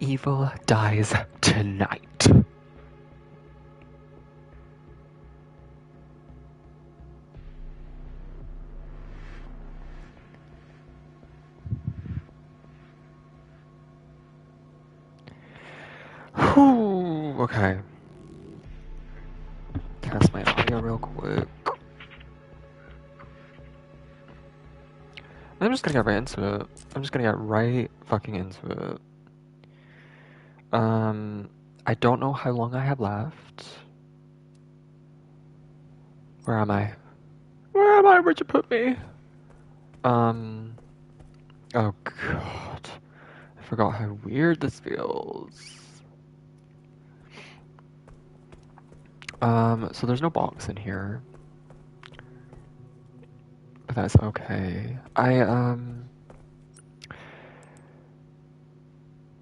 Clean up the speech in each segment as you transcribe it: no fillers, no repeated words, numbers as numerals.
Evil dies tonight. Whew, okay. Test my audio real quick. I'm just gonna get right into it. I'm just gonna get right fucking into it. I don't know how long I have left. Where am I? Where am I? Where'd you put me? Oh god. I forgot how weird this feels. So there's no box in here. But that's okay.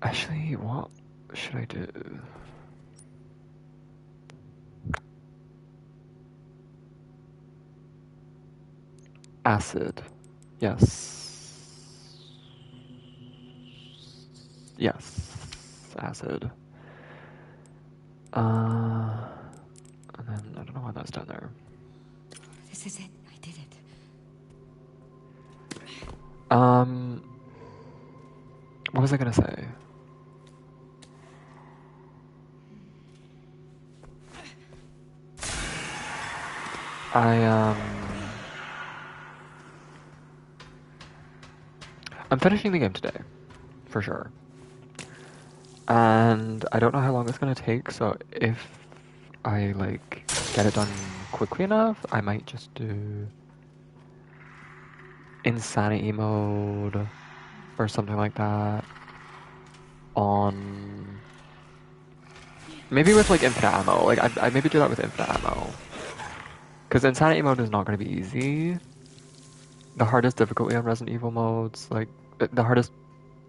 Actually, what should I do? Acid. Yes. Yes. Acid. And then, I don't know why that's down there. This is it. I did it. What was I gonna say? I'm finishing the game today, for sure. And I don't know how long it's gonna take, so if I, like, get it done quickly enough, I might just do insanity mode or something like that on... Maybe with, like, infinite ammo. Like, I maybe do that with infinite ammo. Because insanity mode is not going to be easy. The hardest difficulty on Resident Evil modes, like, the hardest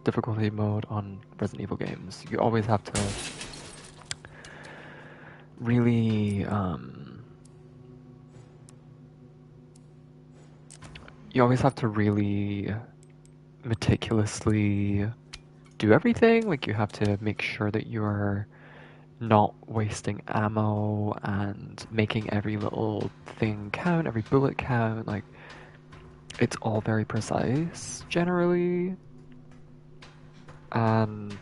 difficulty mode on Resident Evil games, you always have to really, you always have to really meticulously do everything. Like, you have to make sure that you're not wasting ammo and making every little thing count, every bullet count. Like, it's all very precise, generally. And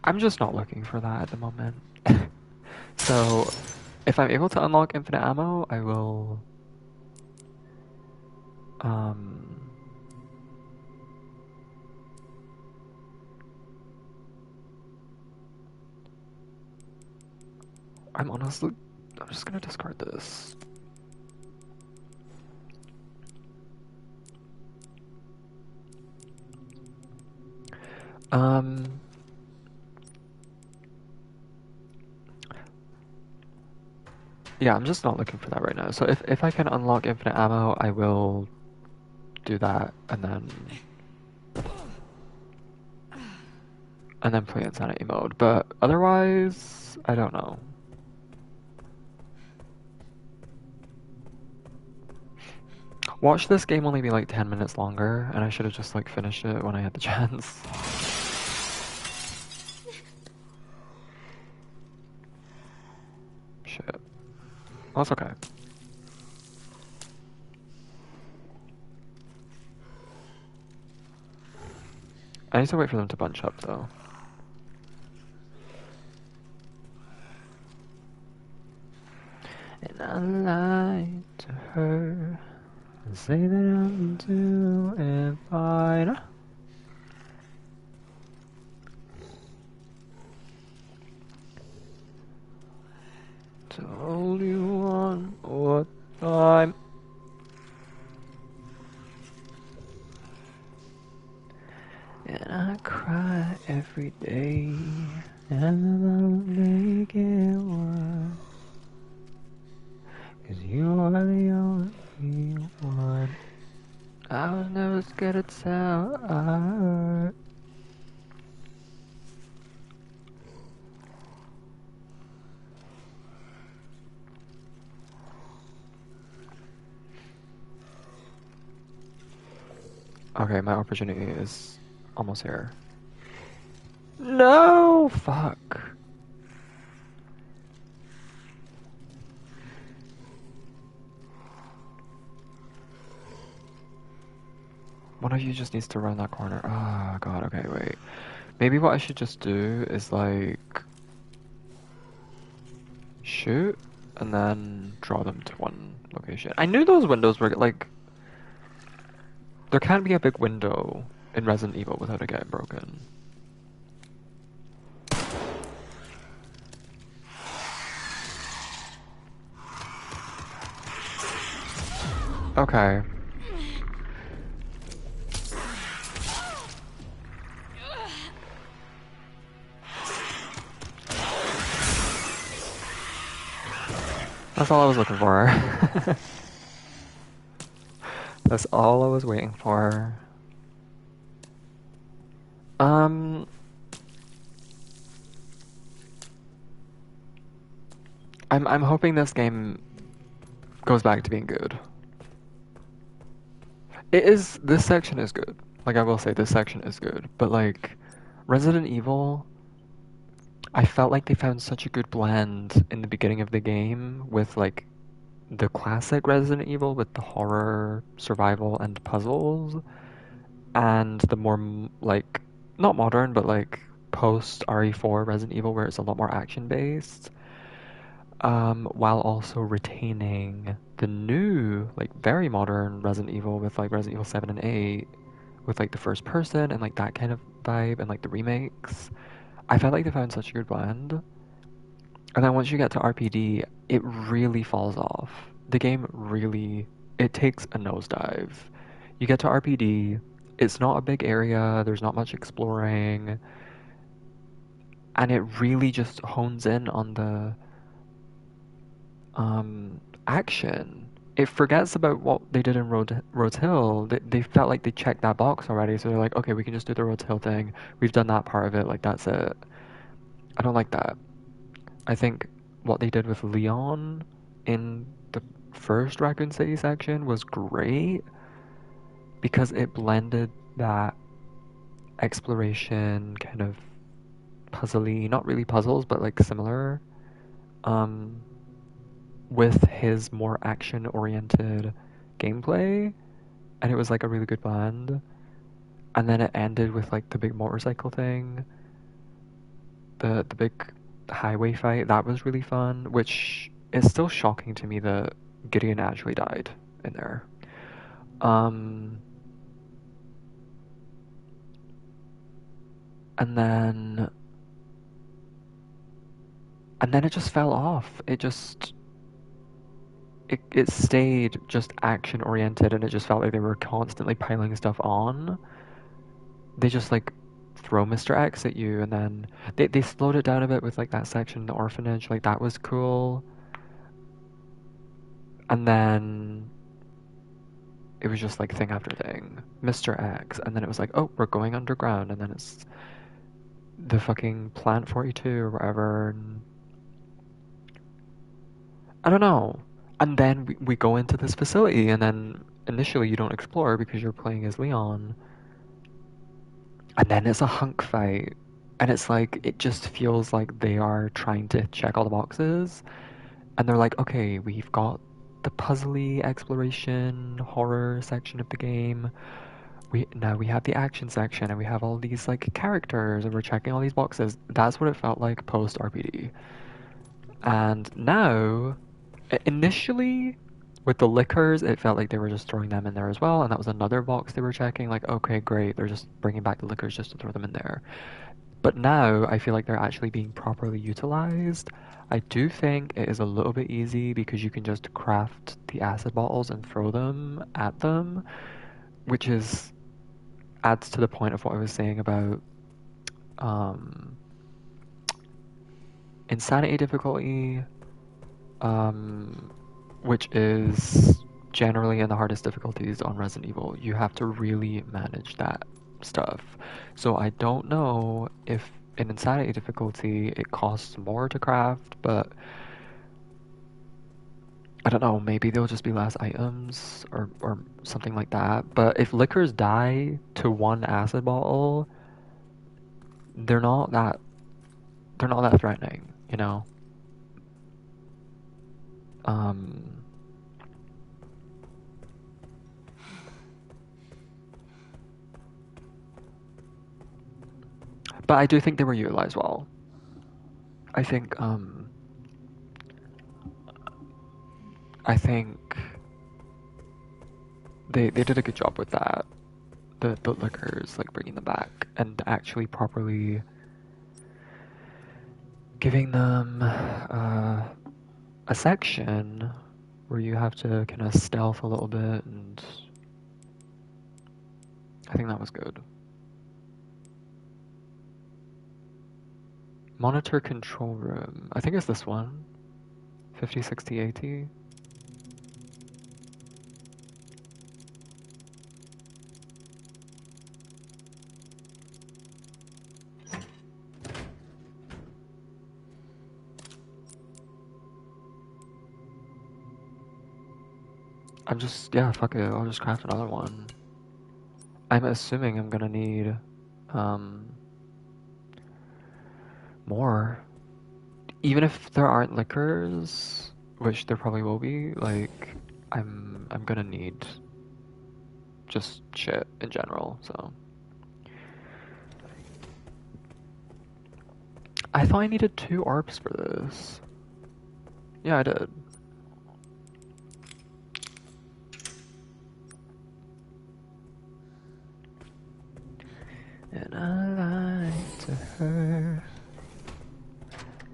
I'm just not looking for that at the moment. So, if I'm able to unlock infinite ammo, I will... I'm just gonna discard this. Yeah, I'm just not looking for that right now. So if I can unlock infinite ammo, I will do that, and then play insanity mode. But otherwise, I don't know. Watch this game only be like 10 minutes longer, and I should have just like finished it when I had the chance. Shit. Well, that's okay. I need to wait for them to bunch up, though. And I lied to her and say that I'm doing fine. Told you one more time. And I cry every day, and I'll make it worse. 'Cause you're the only one. I was never scared to tell I hurt. Okay, my opportunity is almost here. No! Fuck. One of you just needs to run that corner. Oh god, okay, wait. Maybe what I should just do is like shoot and then draw them to one location. I knew those windows were like there can't be a big window in Resident Evil without it getting broken. Okay. That's all I was looking for. That's all I was waiting for. Um, I'm hoping this game goes back to being good. It is, this section is good. Like I will say this section is good, but like Resident Evil, I felt like they found such a good blend in the beginning of the game with like the classic Resident Evil with the horror, survival, and puzzles, and the more like not modern but like post RE4 Resident Evil where it's a lot more action based, while also retaining the new like very modern Resident Evil with like Resident Evil 7 and 8 with like the first person and like that kind of vibe and like the remakes. I felt like they found such a good blend. And then once you get to RPD, it really falls off. The game really, it takes a nosedive. You get to RPD, it's not a big area, there's not much exploring, and it really just hones in on the action. It forgets about what they did in Rhodes Hill. They felt like they checked that box already, so they're like, okay, we can just do the Rhodes Hill thing. We've done that part of it, like that's it. I don't like that. I think what they did with Leon in the first Raccoon City section was great because it blended that exploration kind of puzzly, not really puzzles, but like similar, um, with his more action-oriented gameplay, and it was like a really good blend. And then it ended with like the big motorcycle thing, the big highway fight. That was really fun, which is still shocking to me that Gideon actually died in there. Um, and then it just fell off. It stayed just action oriented and it just felt like they were constantly piling stuff on. They just like throw Mr. X at you and then they slowed it down a bit with like that section in the orphanage, like that was cool. And then it was just like thing after thing. Mr. X, and then it was like, oh, we're going underground, and then it's the fucking Plant 42 or whatever, and I don't know. And then we go into this facility, and then initially you don't explore because you're playing as Leon. And then it's a hunk fight. And it's like, it just feels like they are trying to check all the boxes. And they're like, okay, we've got the puzzly exploration horror section of the game. Now we have the action section and we have all these like characters and we're checking all these boxes. That's what it felt like post RPD. And now initially, with the liquors, it felt like they were just throwing them in there as well, and that was another box they were checking. Like, okay, great, they're just bringing back the liquors just to throw them in there. But now I feel like they're actually being properly utilized. I do think it is a little bit easy because you can just craft the acid bottles and throw them at them, which is adds to the point of what I was saying about um, insanity difficulty, um, which is generally in the hardest difficulties on Resident Evil. You have to really manage that stuff. So I don't know if in Insanity difficulty it costs more to craft, but I don't know, maybe there'll just be less items or something like that. But if liquors die to one acid bottle, they're not that they're not that threatening, you know. Um, but I do think they were utilized well. I think I think they did a good job with that. The bootlickers, like bringing them back and actually properly giving them a section where you have to kind of stealth a little bit, and I think that was good. Monitor control room. I think it's this one. 50, 60, 80. Yeah, fuck it. I'll just craft another one. I'm assuming I'm gonna need um, more. Even if there aren't liquors, which there probably will be, like, I'm gonna need just shit in general, so. I thought I needed 2 ARPs for this. Yeah, I did. And I lied to her,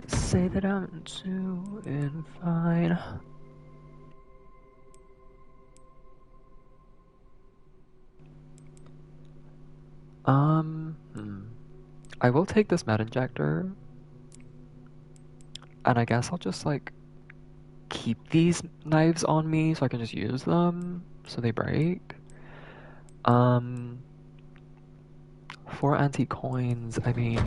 say that I'm doing fine. I will take this med injector, and I guess I'll just like keep these knives on me so I can just use them so they break. Um, for antique coins, I mean,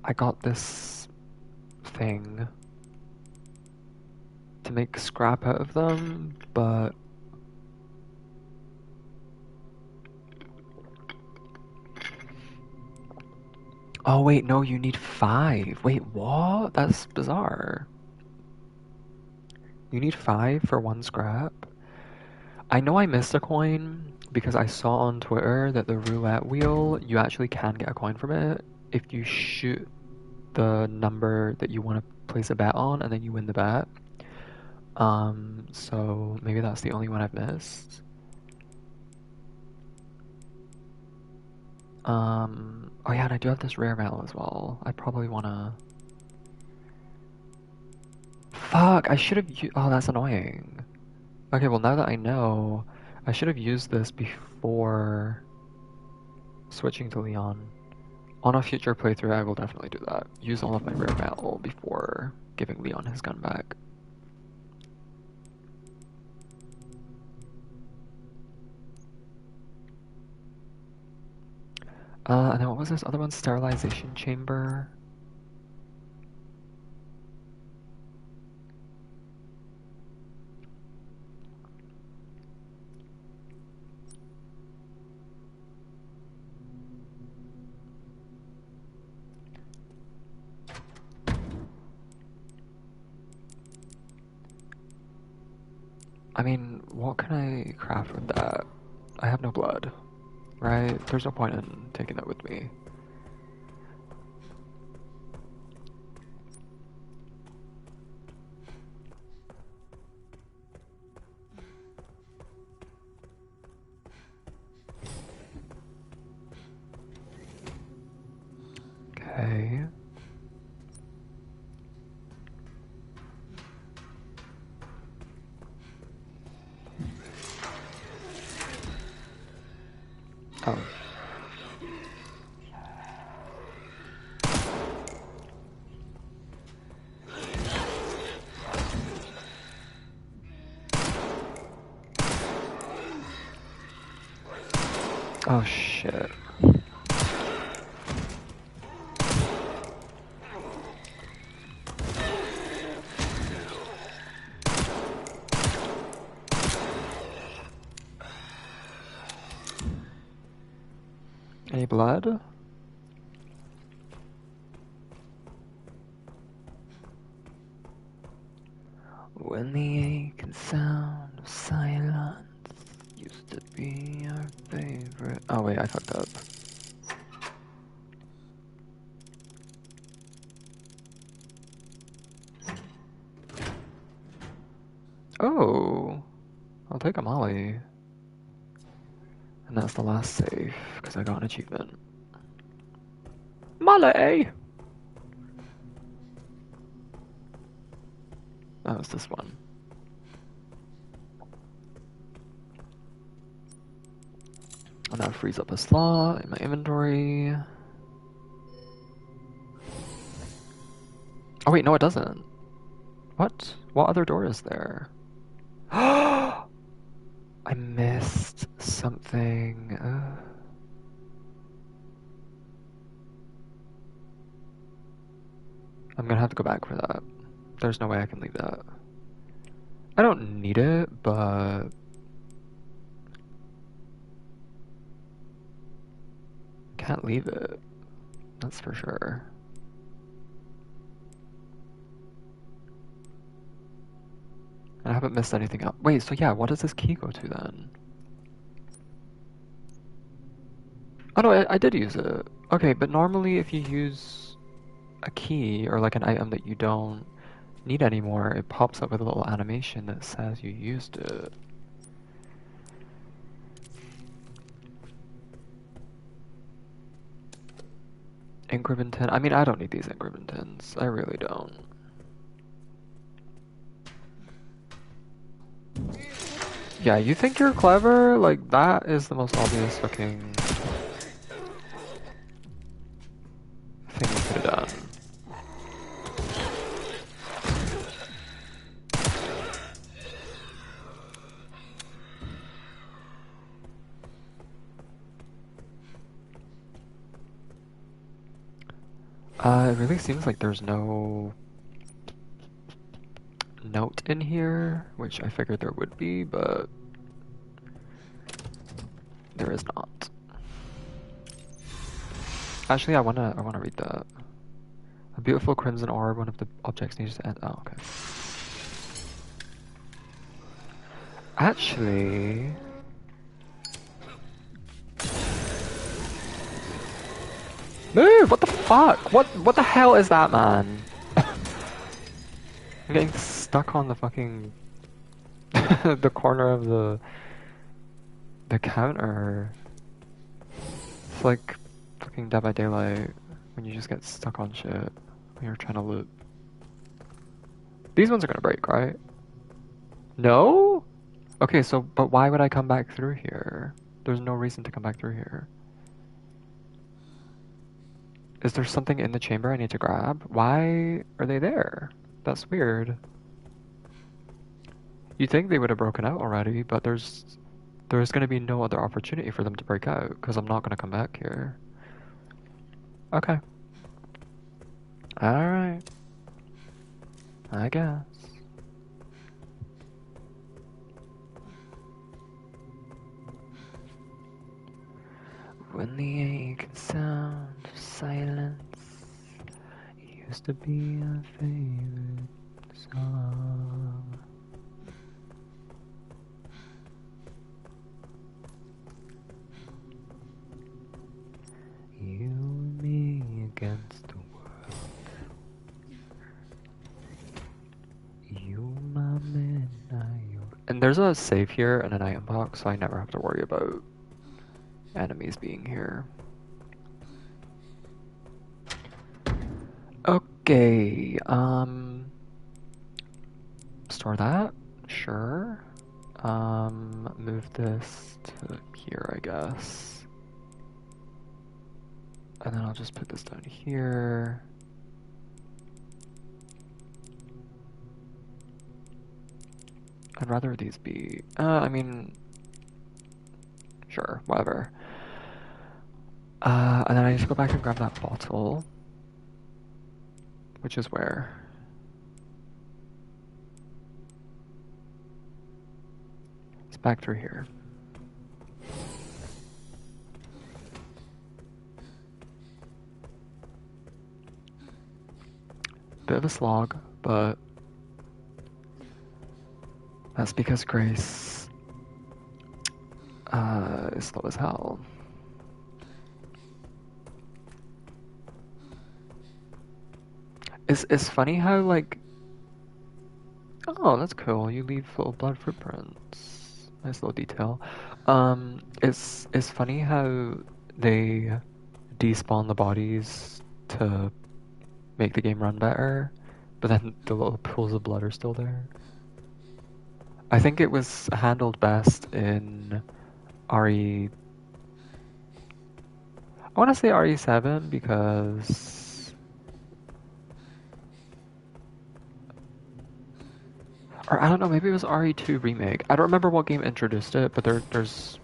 I got this thing to make scrap out of them, but oh wait, no, you need 5. Wait, what? That's bizarre. You need 5 for 1 scrap? I know I missed a coin because I saw on Twitter that the roulette wheel, you actually can get a coin from it if you shoot the number that you want to place a bet on and then you win the bet. So maybe that's the only one I've missed. Oh yeah, and I do have this rare metal as well. I probably wanna... Fuck, I should have oh, that's annoying. Okay, well now that I know, I should have used this before switching to Leon. On a future playthrough, I will definitely do that. Use all of my rare metal before giving Leon his gun back. And then what was this other one? Sterilization chamber. I mean, what can I craft with that? I have no blood, right? There's no point in taking it with me. Okay. Oh. Oh shit. blood? When the ache and sound of silence used to be our favorite. Oh wait, I fucked up. Oh, I'll take a Molly. And that's the last save, because I got an achievement. Molly! That was this one. And that frees up a slot in my inventory. Oh wait, no it doesn't. What? What other door is there? I missed something. I'm gonna have to go back for that. There's no way I can leave that. I don't need it, but... can't leave it. That's for sure. I haven't missed anything else. Wait, so yeah, what does this key go to then? Oh no, I did use it. Okay, but normally if you use a key or like an item that you don't need anymore, it pops up with a little animation that says you used it. Increment 10. I mean, I don't need these increment 10s. I really don't. Yeah, you think you're clever? Like, that is the most obvious fucking thing you could have done. It really seems like there's no note in here, which I figured there would be, but there is not. Actually, I wanna read that. A beautiful crimson orb, one of the objects needs to end. Oh, okay. Actually... Move! What the fuck? What the hell is that, man? I'm getting stuck on the fucking... the corner of the counter. It's like fucking Dead by Daylight when you just get stuck on shit when you're trying to loot. These ones are gonna break, right? No? Okay, so, but why would I come back through here? There's no reason to come back through here. Is there something in the chamber I need to grab? Why are they there? That's weird. You'd think they would have broken out already, but there's gonna be no other opportunity for them to break out, because I'm not gonna come back here. Okay. Alright. I guess. When the ache and sound of silence used to be a favorite song. You and me against the world. You, my man, I your... And there's a save here and an item box, so I never have to worry about enemies being here. Okay, store that, sure. Move this to here, I guess. And then I'll just put this down here. I'd rather these be, I mean, sure, whatever. And then I need to go back and grab that bottle. Which is where? It's back through here. bit of a slog, but that's because Grace is slow as hell. It's funny how like, oh, that's cool. You leave little blood footprints. Nice little detail. It's funny how they despawn the bodies to make the game run better, but then the little pools of blood are still there. I think it was handled best in RE. I want to say RE7 because, or I don't know, maybe it was RE2 remake. I don't remember what game introduced it, but there's.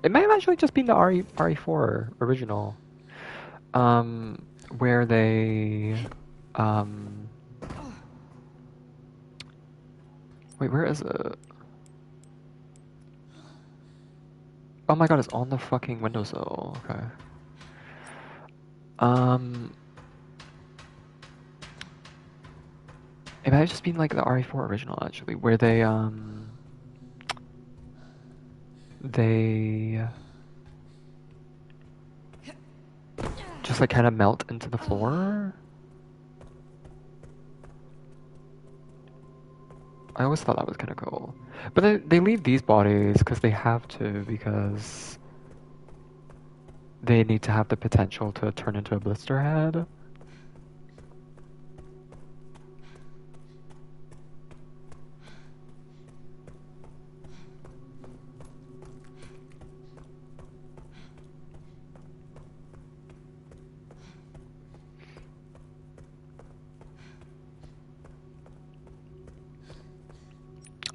It may have actually just been the RE4 original, where they, um, wait, where is it? Oh my god, it's on the fucking windowsill. Okay. It might have just been like the RE4 original actually, where they just like kind of melt into the floor. I always thought that was kind of cool. But they leave these bodies because they have to, because they need to have the potential to turn into a blister head.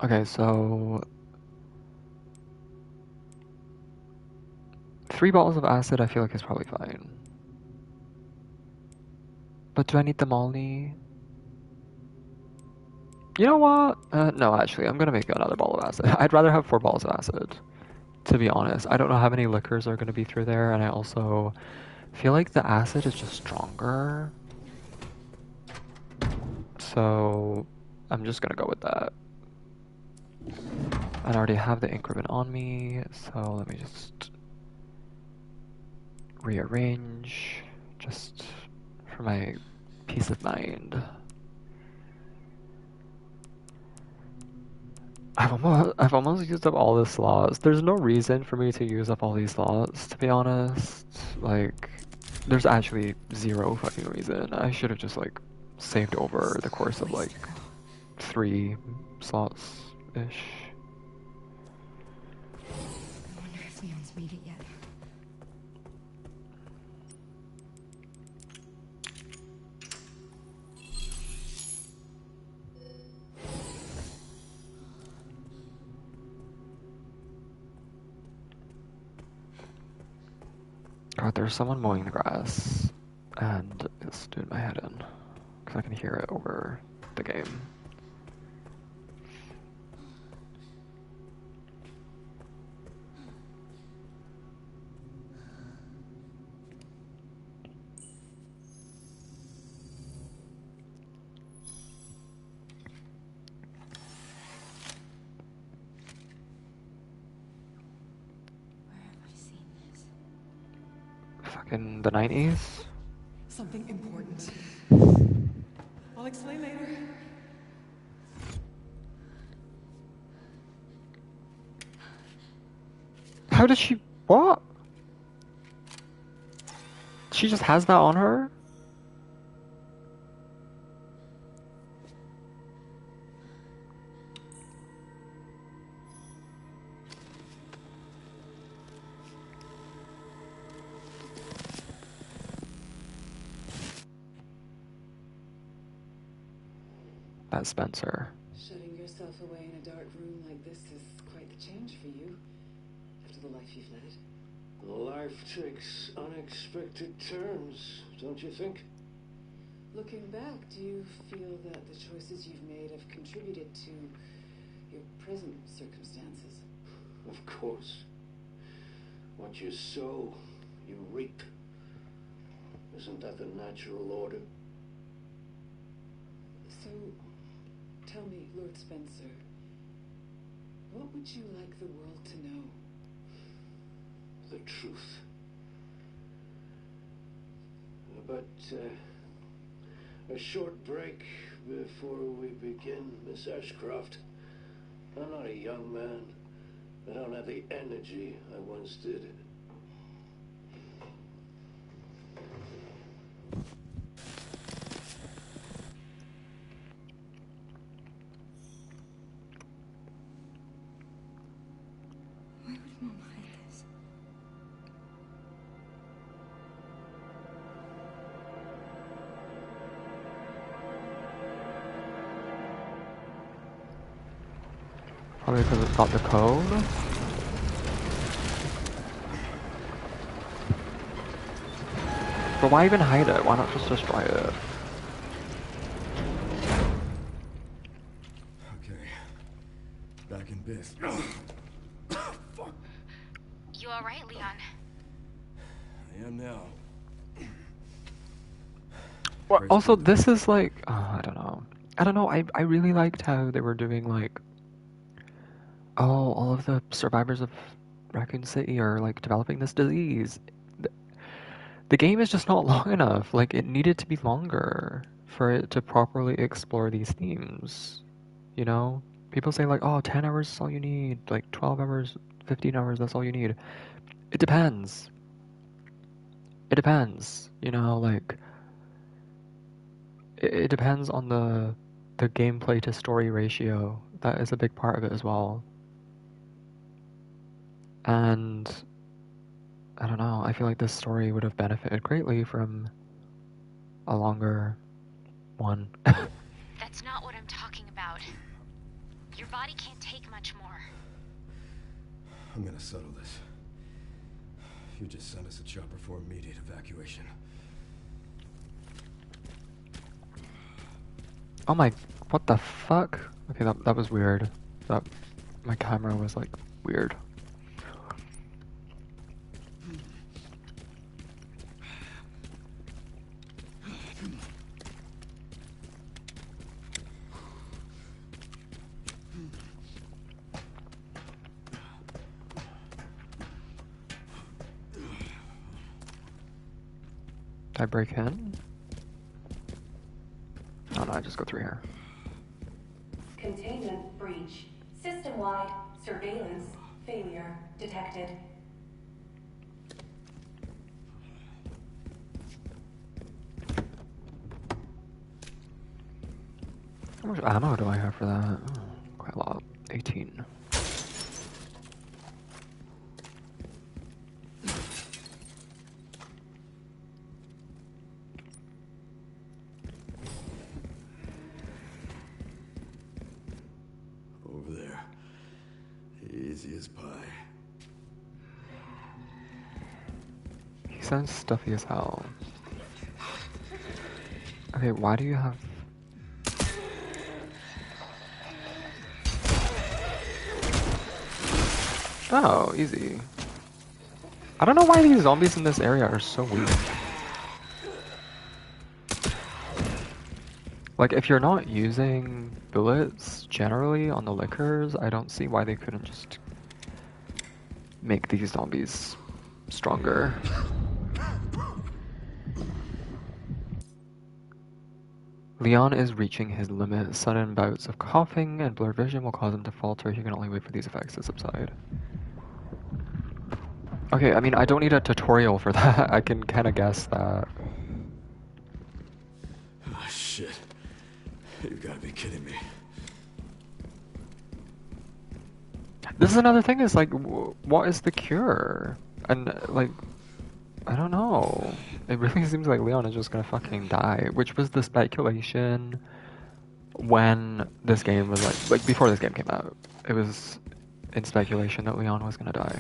Okay, so 3 bottles of acid I feel like is probably fine. But do I need the Molly? You know what? No, actually, I'm gonna make another bottle of acid. I'd rather have 4 bottles of acid, to be honest. I don't know how many liquors are gonna be through there, and I also feel like the acid is just stronger. So I'm just gonna go with that. I already have the ink ribbon on me, so let me just rearrange, just for my peace of mind. I've almost used up all the slots. There's no reason for me to use up all these slots, to be honest. Like, there's actually zero fucking reason. I should have just like saved over the course of like 3 slots-ish. I wonder if Leon's made it yet. God, there's someone mowing the grass, and it's doing my head in, because I can hear it over the game. Where have I seen this? Fucking the 90s? Something important. I'll explain later. How did she... What? She just has that on her? That's Spencer. Shutting yourself away in a dark room like this is quite the change for you, after the life you've led. Life takes unexpected turns, don't you think? Looking back, do you feel that the choices you've made have contributed to your present circumstances? Of course. What you sow, you reap. Isn't that the natural order? So, tell me, Lord Spencer, what would you like the world to know? The truth. But a short break before we begin, Miss Ashcroft. I'm not a young man. I don't have the energy I once did. Why would Mom hide this? Probably because it's got the code. But why even hide it? Why not just destroy it? Okay. Back in biz. Fuck. You alright, Leon? I am now. Well, also, this is like, I don't know. I don't know, I really liked how they were doing like, oh, all of the survivors of Raccoon City are like developing this disease. The game is just not long enough. Like, it needed to be longer for it to properly explore these themes. You know? People say like, oh, 10 hours is all you need. Like, 12 hours, 15 hours, that's all you need. It depends. It depends. You know, like, it depends on the gameplay to story ratio. That is a big part of it as well. And I don't know, I feel like this story would have benefited greatly from a longer one. That's not what I'm talking about. Your body can't take much more. I'm gonna settle this. You just sent us a chopper for immediate evacuation. Oh my, what the fuck? Okay, that was weird. That, my camera was like, weird. Did I break in? Oh no, I just go through here. Containment breach. System-wide surveillance failure detected. How much ammo do I have for that? Oh, quite a lot. 18. Over there. Easy as pie. He sounds stuffy as hell. Okay, why do you have... Oh, easy. I don't know why these zombies in this area are so weak. Like, if you're not using bullets generally on the liquors, I don't see why they couldn't just make these zombies stronger. Leon is reaching his limit. Sudden bouts of coughing and blurred vision will cause him to falter. He can only wait for these effects to subside. Okay, I mean, I don't need a tutorial for that. I can kind of guess that. Oh, shit. You gotta be kidding me. This is another thing, is like, what is the cure? And, like, I don't know. It really seems like Leon is just gonna fucking die, which was the speculation when this game was like before this game came out. It was in speculation that Leon was gonna die.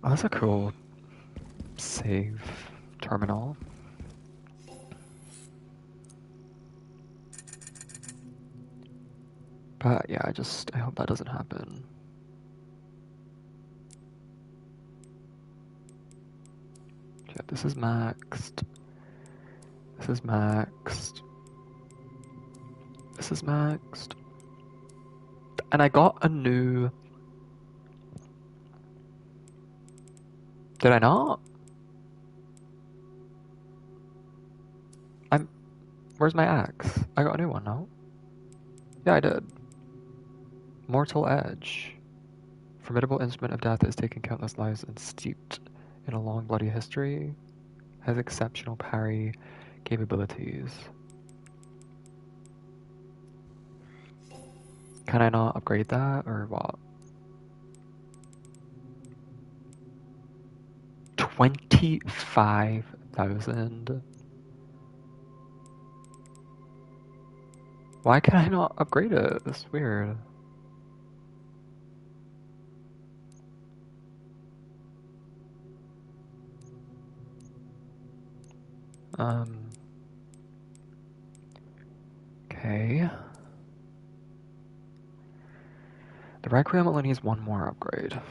Oh, that's a cool save terminal. But yeah, I hope that doesn't happen. Yeah, this is maxed. This is maxed. This is maxed. And I got a new... Did I not? Where's my axe? I got a new one now. Yeah, I did. Mortal Edge. Formidable instrument of death has taken countless lives and steeped in a long bloody history. Has exceptional parry capabilities. Can I not upgrade that, or what? 25,000. Why can I not upgrade it? That's weird. Okay. The Requiem only needs one more upgrade.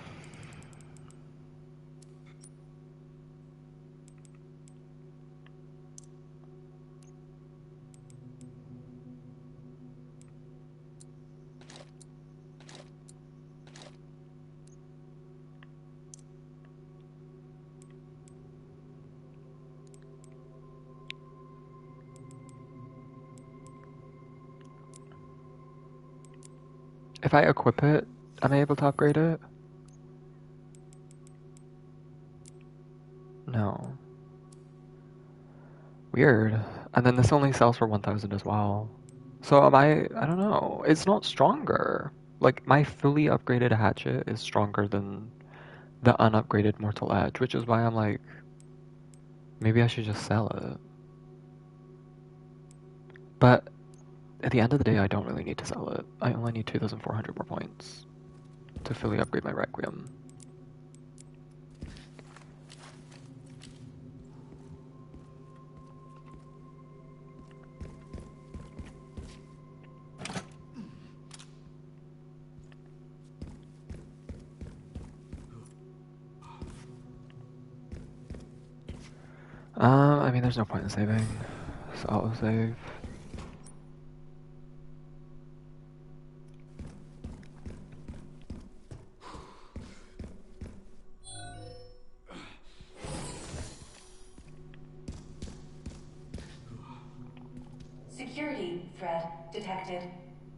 If I equip it, am I able to upgrade it? No. Weird. And then this only sells for 1,000 as well. So am I don't know. It's not stronger. Like, my fully upgraded hatchet is stronger than the unupgraded Mortal Edge, which is why I'm like, maybe I should just sell it. But at the end of the day, I don't really need to sell it. I only need 2,400 more points to fully upgrade my Requiem. I mean, there's no point in saving, so I'll save. Security threat detected.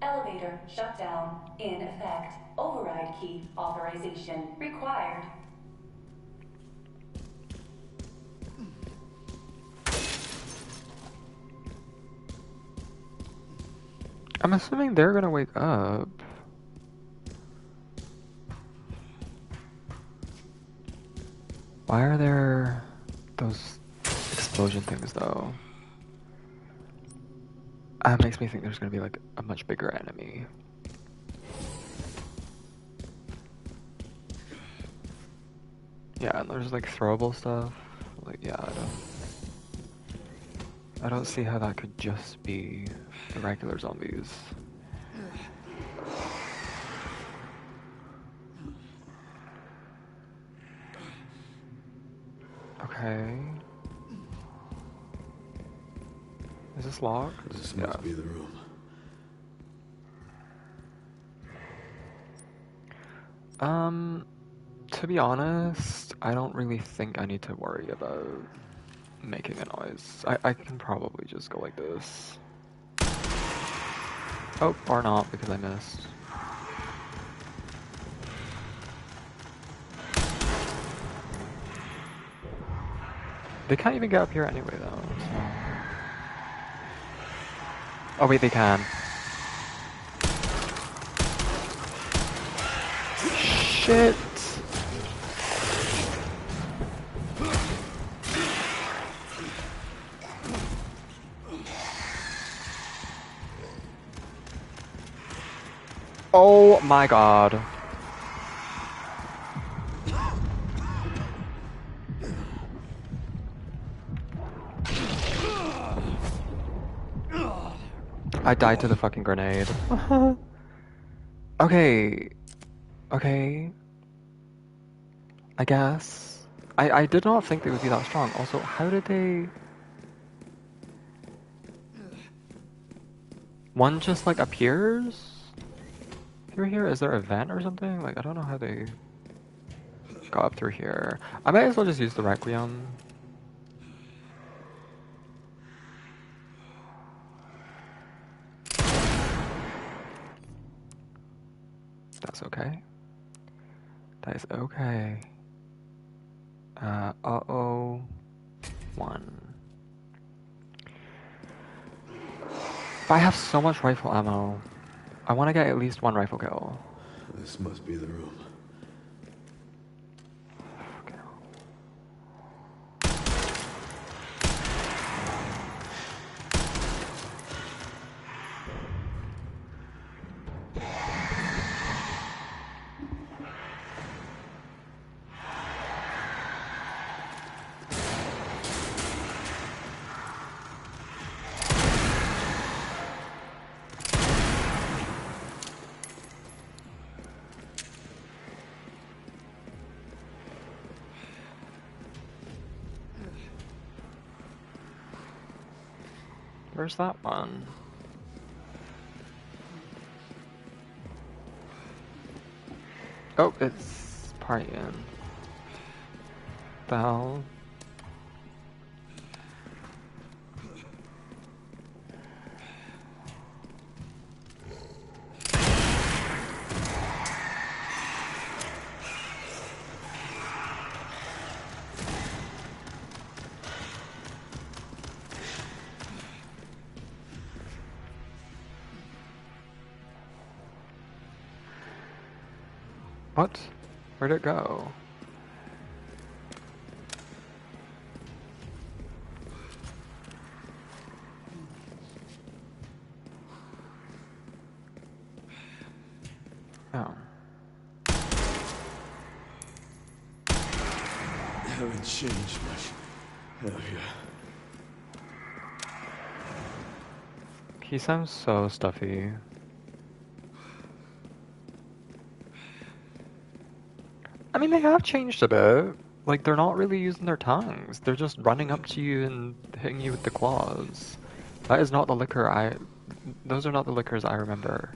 Elevator shut down. In effect. Override key authorization required. I'm assuming they're gonna wake up. Why are there those explosion things though? That makes me think there's gonna be like a much bigger enemy. Yeah, and there's like throwable stuff. Like, yeah, I don't see how that could just be the regular zombies. Okay. Is this locked? This must be the room. To be honest, I don't really think I need to worry about making a noise. I can probably just go like this. Oh, or not, because I missed. They can't even get up here anyway, though. So. Oh wait, they can. Shit! Oh my god. I died to the fucking grenade. Okay. Okay. I guess. I did not think they would be that strong. Also, how did they... One just like appears through here. Is there a vent or something? Like I don't know how they got up through here. I might as well just use the Requiem. That's okay. That is okay. Uh-oh. 1. But I have so much rifle ammo. I want to get at least 1 rifle kill. This must be the room. Okay. Where's that one? Oh, it's partying. The hell? What? Where'd it go? Oh. Haven't changed much. Hell yeah. He sounds so stuffy. I mean, they have changed a bit. Like, they're not really using their tongues. They're just running up to you and hitting you with the claws. That is not the liquor Those are not the liquors I remember.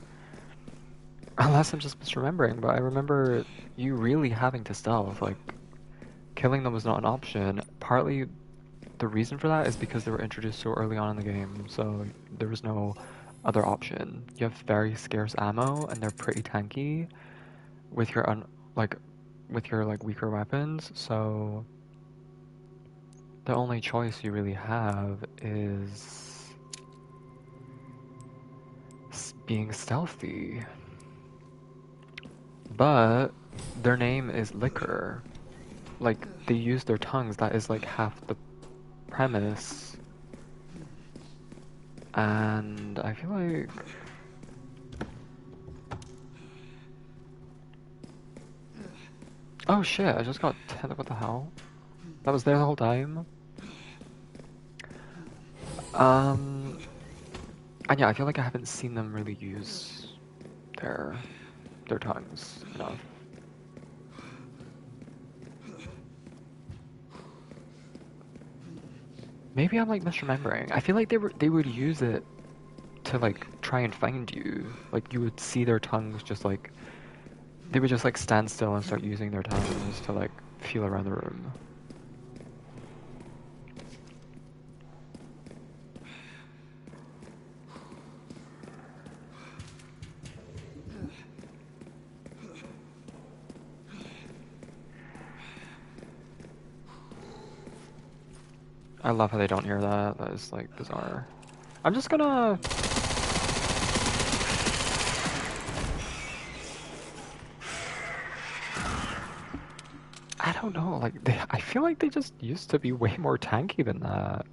Unless I'm just misremembering, but I remember you really having to stealth. Like, killing them was not an option. Partly, the reason for that is because they were introduced so early on in the game, so there was no other option. You have very scarce ammo, and they're pretty tanky with your weaker weapons, so the only choice you really have is being stealthy. But their name is Liquor. Like, they use their tongues, that is like half the premise. And I feel like... Oh shit, I just got 10, what the hell? That was there the whole time? And yeah, I feel like I haven't seen them really use their tongues enough. Maybe I'm like misremembering. I feel like they would use it to like try and find you. Like you would see their tongues just like they would just like stand still and start using their tongues to like feel around the room. I love how they don't hear that. That is like bizarre. I'm just gonna... I don't know, like, I feel like they just used to be way more tanky than that.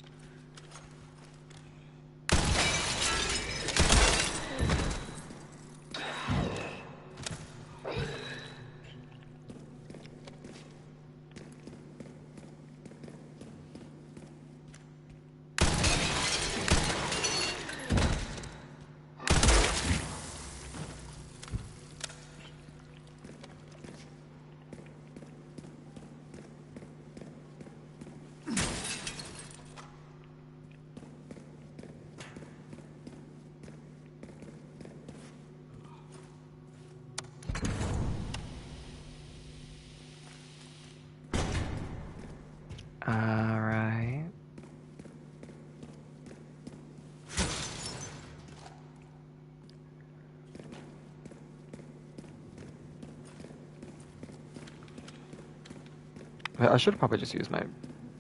Okay, I should probably just use my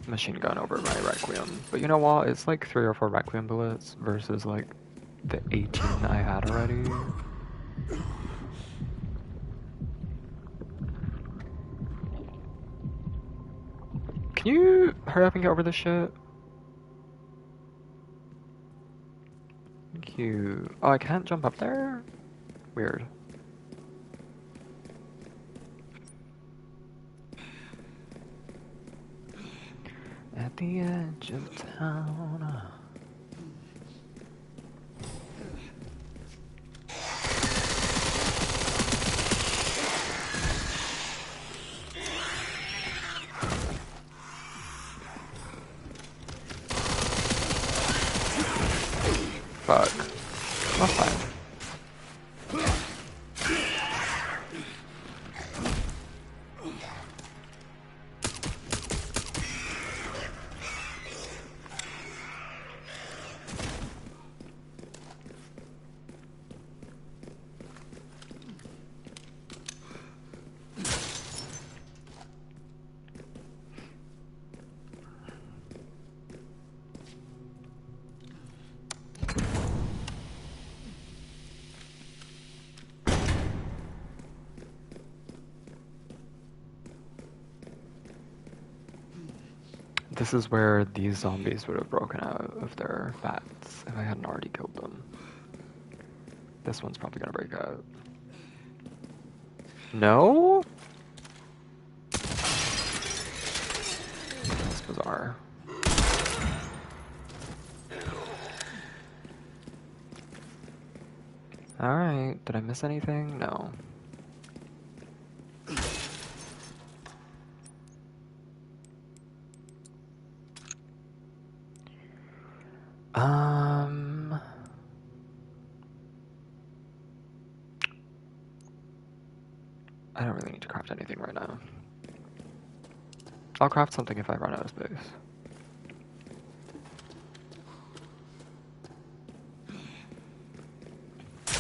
machine gun over my Requiem. But you know what? It's like 3 or 4 Requiem bullets versus like the 18 I had already. Can you hurry up and get over this shit? Thank you. Oh, I can't jump up there? Weird. At the edge of town. Fuck. That's fine. This is where these zombies would have broken out of their bats if I hadn't already killed them. This one's probably gonna break out. No? That's bizarre. Alright, did I miss anything? No. I don't really need to craft anything right now. I'll craft something if I run out of space.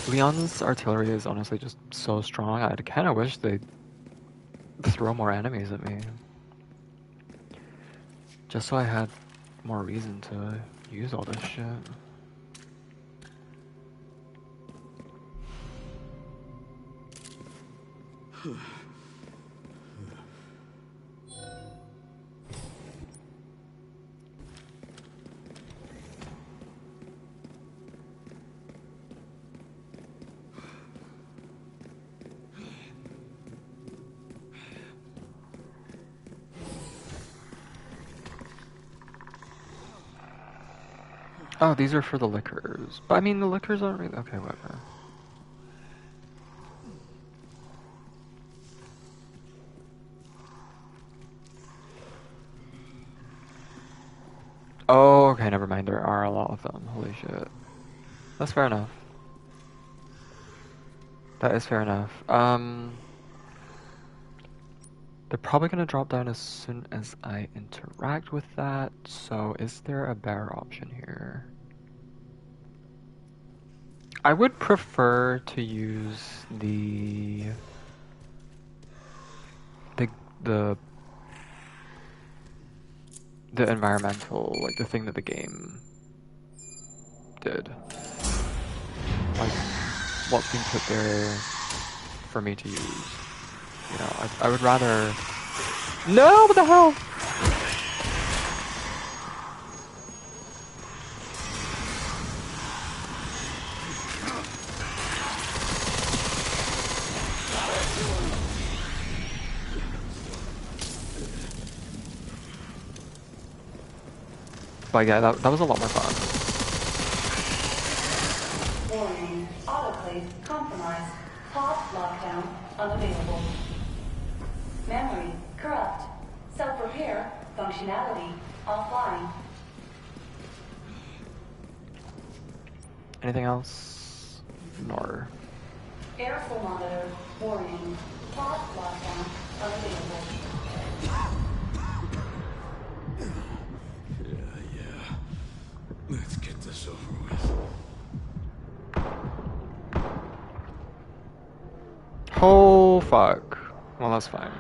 Leon's artillery is honestly just so strong. I kind of wish they'd throw more enemies at me. Just so I had more reason to use all this shit. Oh, these are for the liquors. But I mean, the liquors aren't really... Okay, whatever. Oh, okay, never mind. There are a lot of them. Holy shit. That's fair enough. That is fair enough. They're probably gonna drop down as soon as I interact with that, so is there a better option here? I would prefer to use the environmental, like the thing that the game did. Like what's being put there for me to use. You know, I would rather... No, what the hell? But yeah, that was a lot more fun. Warning. Autoclave compromised. Pod lockdown unavailable. Memory corrupt. Self-repair functionality offline. Anything else? Nor. Airflow monitor warning. Pod lockdown unavailable. Yeah. Let's get this over with. Oh, fuck. Well, that's fine.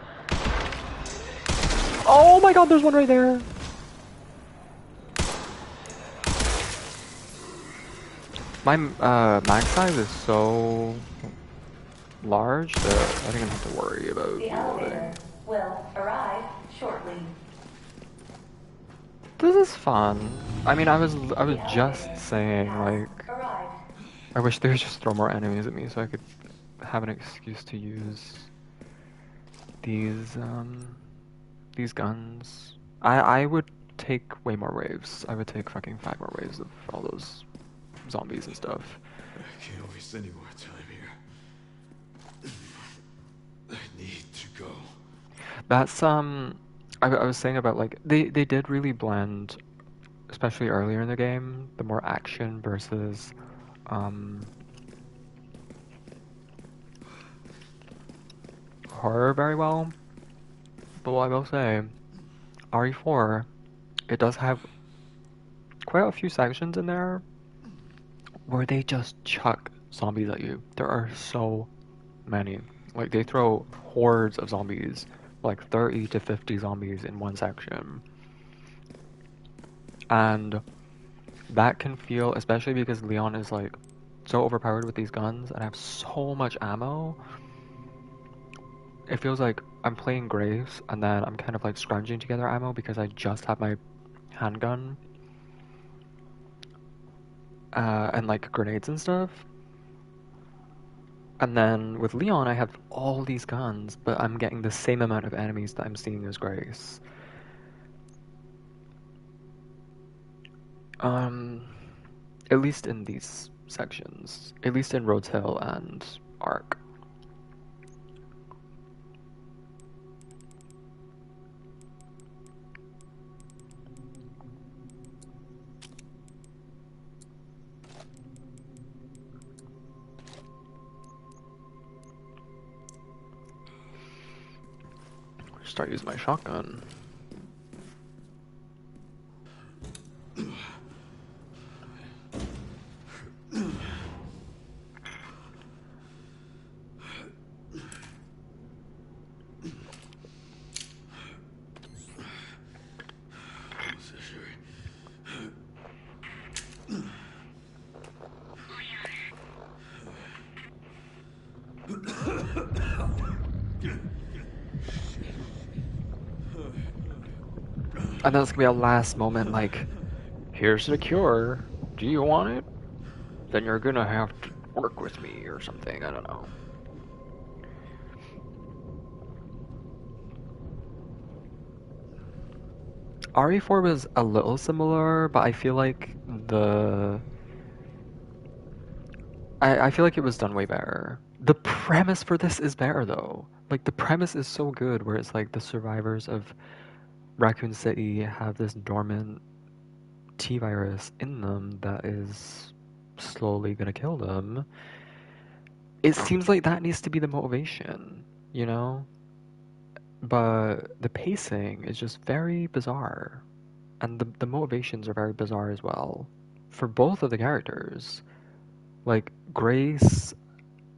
Oh my god, there's one right there! My mag size is so large that I think I don't have to worry about The reloading. elevator will arrive shortly. This is fun. I mean, I was The just elevator saying, has like, arrived. I wish they would just throw more enemies at me so I could have an excuse to use these guns. I would take way more waves. I would take fucking 5 more waves of all those zombies and stuff. I can't waste any more time here. I need to go. That's I was saying about like they did really blend, especially earlier in the game, the more action versus um horror very well. But what I will say, RE4, it does have quite a few sections in there where they just chuck zombies at you. There are so many. Like they throw hordes of zombies, like 30 to 50 zombies in one section. And that can feel, especially because Leon is like so overpowered with these guns and I have so much ammo. It feels like I'm playing Graves and then I'm kind of like scrounging together ammo because I just have my handgun and like grenades and stuff. And then with Leon, I have all these guns, but I'm getting the same amount of enemies that I'm seeing as Grace. Um, at least in these sections. At least in Rhodes Hill and Ark. Start using my shotgun. And then it's gonna be a last moment like, here's the cure. Do you want it? Then you're gonna have to work with me or something. I don't know. RE4 was a little similar, but I feel like I feel like it was done way better. The premise for this is better though. Like the premise is so good where it's like the survivors of Raccoon City have this dormant T virus in them that is slowly gonna kill them. It seems like that needs to be the motivation, you know? But the pacing is just very bizarre. And the motivations are very bizarre as well. For both of the characters. Like, Grace,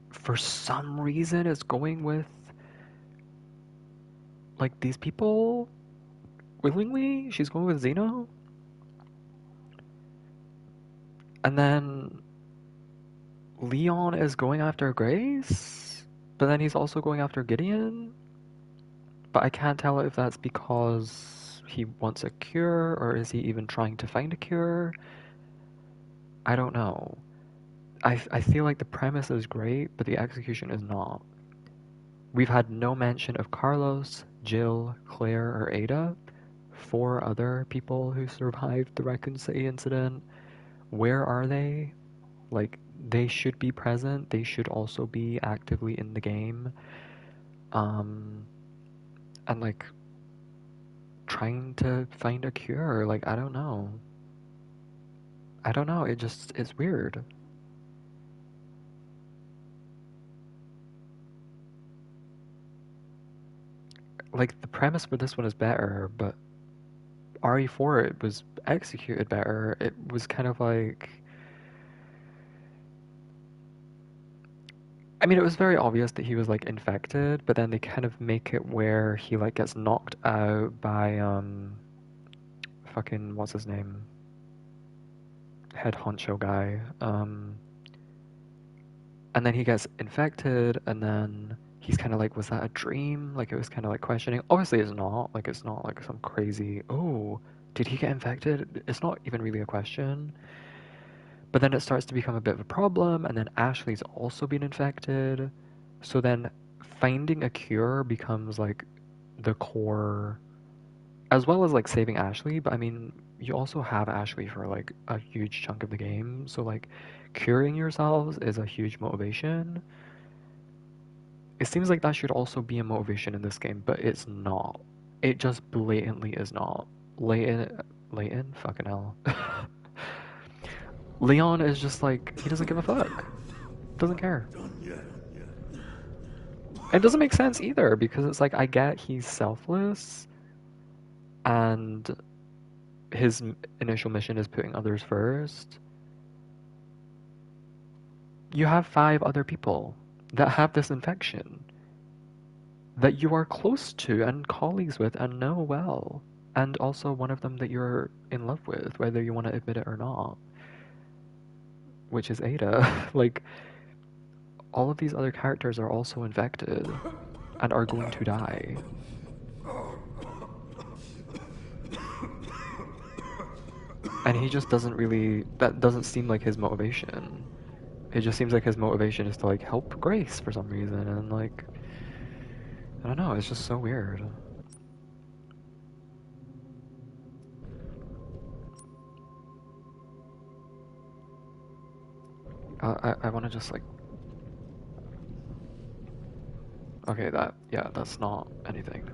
for some reason, is going with, like, these people willingly. She's going with Zeno. And then Leon is going after Grace, but then he's also going after Gideon. But I can't tell if that's because he wants a cure or is he even trying to find a cure. I don't know. I feel like the premise is great, but the execution is not. We've had no mention of Carlos, Jill, Claire, or Ada. 4 other people who survived the Raccoon City incident. Where are they? Like, they should be present. They should also be actively in the game. And like, trying to find a cure. Like, I don't know. I don't know. It's weird. Like, the premise for this one is better, but RE4, it was executed better. It was kind of like, I mean, it was very obvious that he was like infected, but then they kind of make it where he like gets knocked out by fucking what's his name? Head honcho guy. And then he gets infected, and then he's kind of like, was that a dream? Like, it was kind of like questioning. Obviously, it's not. Like, it's not like some crazy, oh, did he get infected? It's not even really a question. But then it starts to become a bit of a problem, and then Ashley's also been infected. So then finding a cure becomes like the core, as well as like saving Ashley. But I mean, you also have Ashley for like a huge chunk of the game. So like curing yourselves is a huge motivation. It seems like that should also be a motivation in this game, but it's not. It just blatantly is not. Leighton? Fucking hell. Leon is just like, he doesn't give a fuck. Doesn't care. It doesn't make sense either, because it's like, I get he's selfless, and his initial mission is putting others first. You have 5 other people that have this infection that you are close to and colleagues with and know well, and also one of them that you're in love with, whether you want to admit it or not, which is Ada. Like, all of these other characters are also infected and are going to die. And he just doesn't really, that doesn't seem like his motivation. It just seems like his motivation is to like help Grace for some reason, and like, I don't know, it's just so weird. I want to just like, okay, yeah, that's not anything.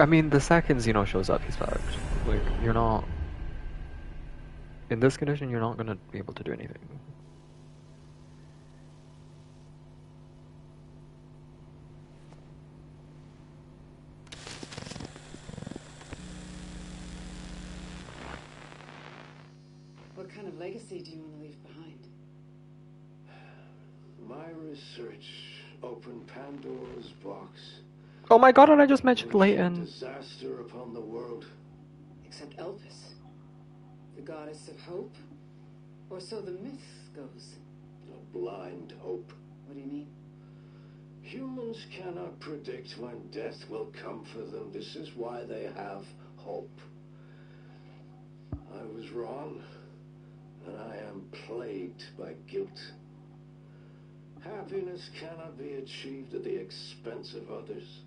I mean, the second Xeno shows up, he's fucked. Like, you're not... In this condition, you're not gonna be able to do anything. What kind of legacy do you want to leave behind? My research opened Pandora's box. Oh my god, and I just mentioned Which Leighton. disaster upon the world. Except Elvis, the goddess of hope? Or so the myth goes. A blind hope. What do you mean? Humans cannot predict when death will come for them. This is why they have hope. I was wrong, and I am plagued by guilt. Happiness cannot be achieved at the expense of others.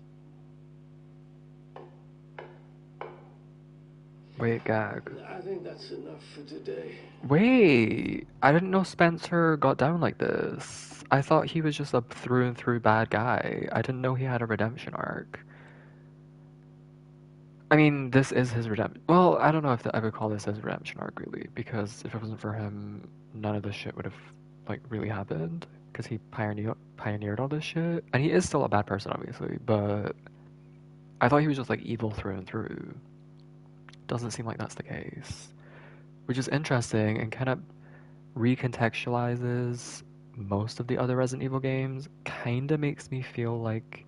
Wait, gag. I think that's enough for today. Wait, I didn't know Spencer got down like this. I thought he was just a through and through bad guy. I didn't know he had a redemption arc. I mean, this is his redemption. Well, I don't know if I would call this his redemption arc, really, because if it wasn't for him, none of this shit would have, like, really happened. Because he pioneered all this shit. And he is still a bad person, obviously, but I thought he was just, like, evil through and through. Doesn't seem like that's the case. Which is interesting and kind of recontextualizes most of the other Resident Evil games. Kinda makes me feel like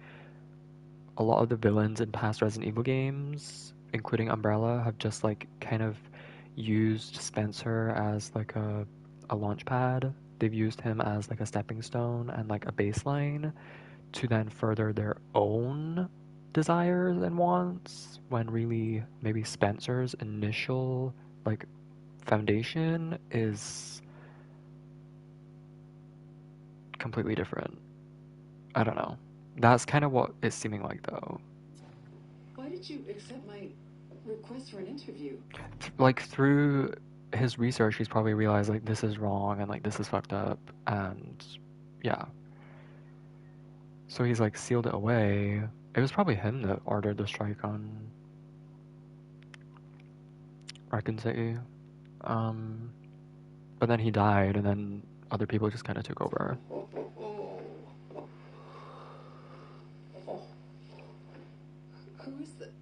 a lot of the villains in past Resident Evil games, including Umbrella, have just like kind of used Spencer as like a launch pad. They've used him as like a stepping stone and like a baseline to then further their own desires and wants, when really maybe Spencer's initial like foundation is completely different. I don't know. That's kind of what it's seeming like, though. Why did you accept my request for an interview? Like, through his research, he's probably realized, like, this is wrong and, like, this is fucked up. And, yeah. So he's, like, sealed it away. It was probably him that ordered the strike on Raccoon City. But then he died, and then other people just kind of took over. Who is that?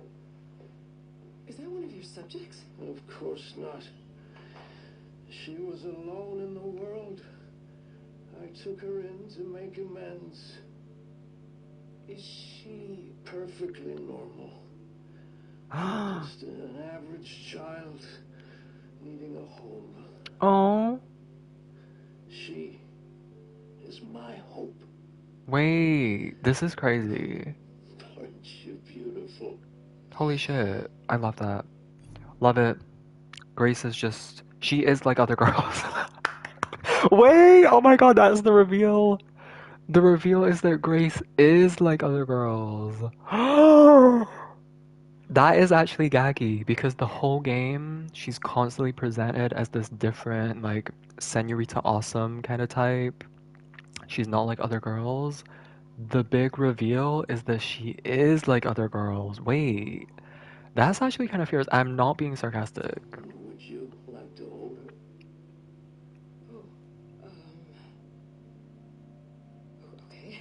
Is that one of your subjects? Of course not. She was alone in the world. I took her in to make amends. Is she... Perfectly normal. Just an average child needing a home. Oh. She is my hope. Wait, this is crazy. Aren't you beautiful? Holy shit. I love that. Love it. Grace is just... She is like other girls. Wait! Oh my god, that's the reveal. The reveal is that Grace is like other girls. That is actually gaggy because the whole game she's constantly presented as this different, like, senorita awesome kind of type. She's not like other girls. The big reveal is that she is like other girls. Wait, that's actually kind of fierce. I'm not being sarcastic. Would you like to hold her? Oh, okay.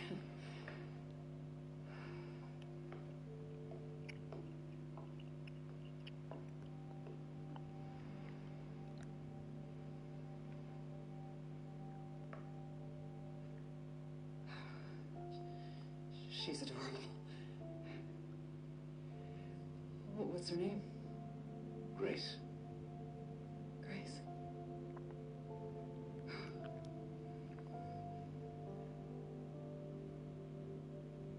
She's adorable. What's her name? Grace. Grace.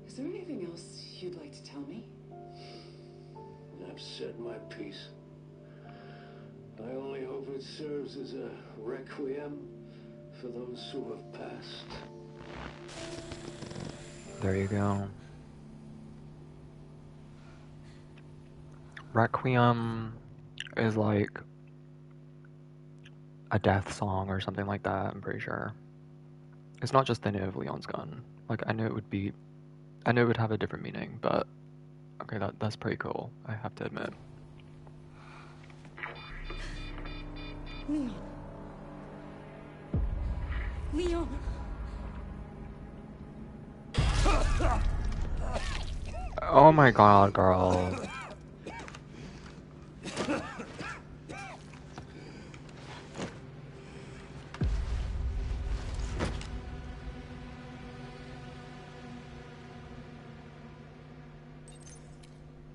Is there anything else you'd like to tell me? I've said my piece. I only hope it serves as a requiem for those who have passed. There you go. Requiem is like a death song or something like that, I'm pretty sure. It's not just the name of Leon's gun. Like, I knew it would have a different meaning, but okay, that's pretty cool, I have to admit. Leon. Leon. Oh my god, girl. Oh,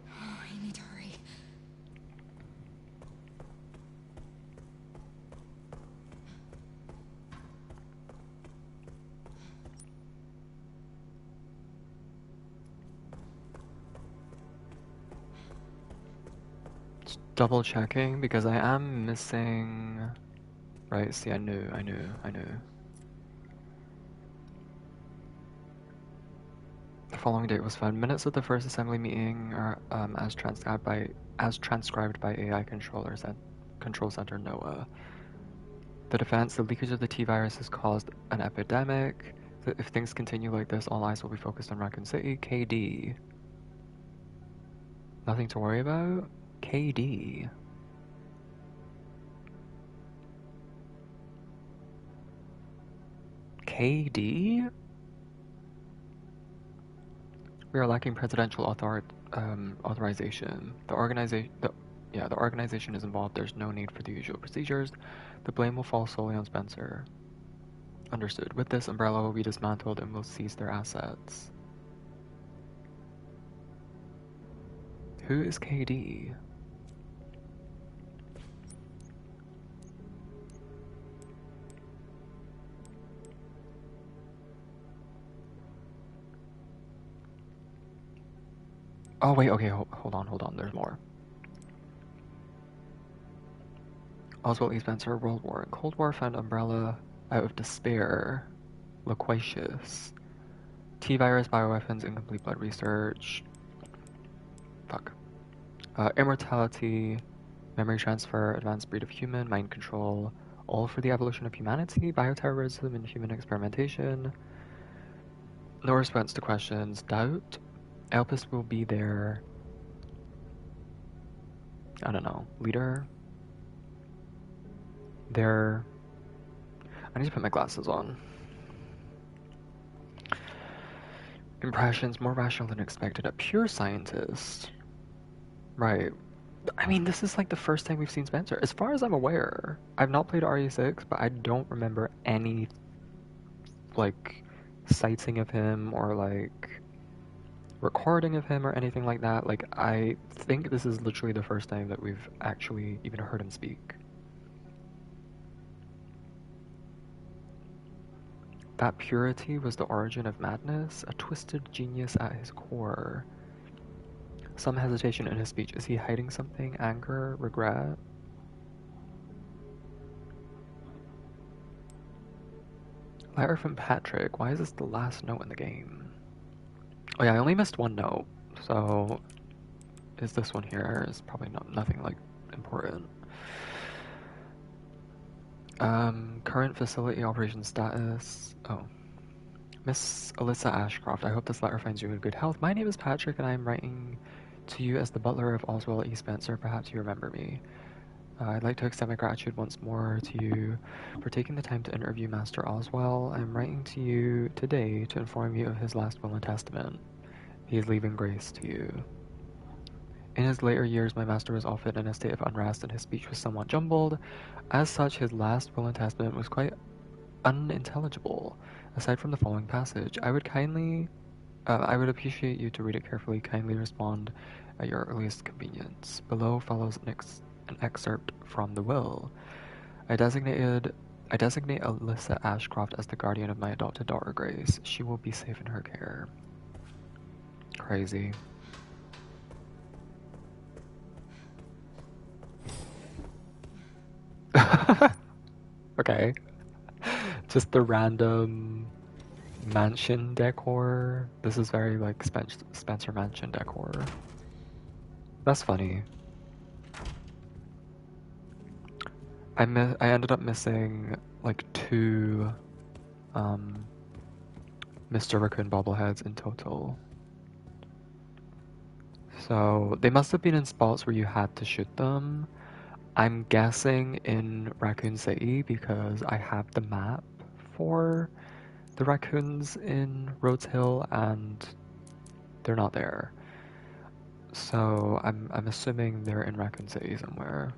I need to hurry. Double checking because I am missing. Right, see, I knew. The following date was found. Minutes of the first assembly meeting are as transcribed by AI controllers at Control Center NOAA. The defense, the leakage of the T-virus has caused an epidemic. If things continue like this, all eyes will be focused on Raccoon City. KD. Nothing to worry about? KD. KD? We are lacking presidential authorization. The organization is involved. There's no need for the usual procedures. The blame will fall solely on Spencer. Understood. With this, Umbrella will be dismantled and will seize their assets. Who is KD? Oh wait, okay, hold on, there's more. Oswald E. Spencer, World War and Cold War found Umbrella out of despair. Loquacious. T-virus, bioweapons, incomplete blood research. Fuck. Immortality, memory transfer, advanced breed of human, mind control, all for the evolution of humanity, bioterrorism, and human experimentation. No response to questions. Doubt. Elpis will be their, I don't know, leader. Their, I need to put my glasses on. Impressions, more rational than expected. A pure scientist. Right. I mean, this is like the first time we've seen Spencer. As far as I'm aware, I've not played RE6, but I don't remember any, like, sighting of him or, like, recording of him or anything like that. Like, I think this is literally the first time that we've actually even heard him speak. That purity was the origin of madness, a twisted genius at his core. Some hesitation in his speech. Is he hiding something? Anger? Regret? Letter from Patrick. Why is this the last note in the game? Oh yeah, I only missed one note. So, is this one here? It's probably nothing like important. Current facility operation status. Oh. Miss Alyssa Ashcroft, I hope this letter finds you in good health. My name is Patrick, and I am writing to you as the butler of Oswell E. Spencer. Perhaps you remember me. I'd like to extend my gratitude once more to you for taking the time to interview Master Oswell. I'm writing to you today to inform you of his last will and testament. He is leaving grace to you. In his later years, my master was often in a state of unrest and his speech was somewhat jumbled. As such, his last will and testament was quite unintelligible. Aside from the following passage, I would appreciate you to read it carefully. Kindly respond at your earliest convenience. Below follows an excerpt from the will. I designate Alyssa Ashcroft as the guardian of my adopted daughter Grace. She will be safe in her care. Crazy. Okay. Just the random mansion decor. This is very like Spencer Mansion decor. That's funny. I ended up missing like 2 Mr. Raccoon bobbleheads in total. So they must have been in spots where you had to shoot them. I'm guessing in Raccoon City because I have the map for the raccoons in Rhodes Hill and they're not there. So I'm assuming they're in Raccoon City somewhere.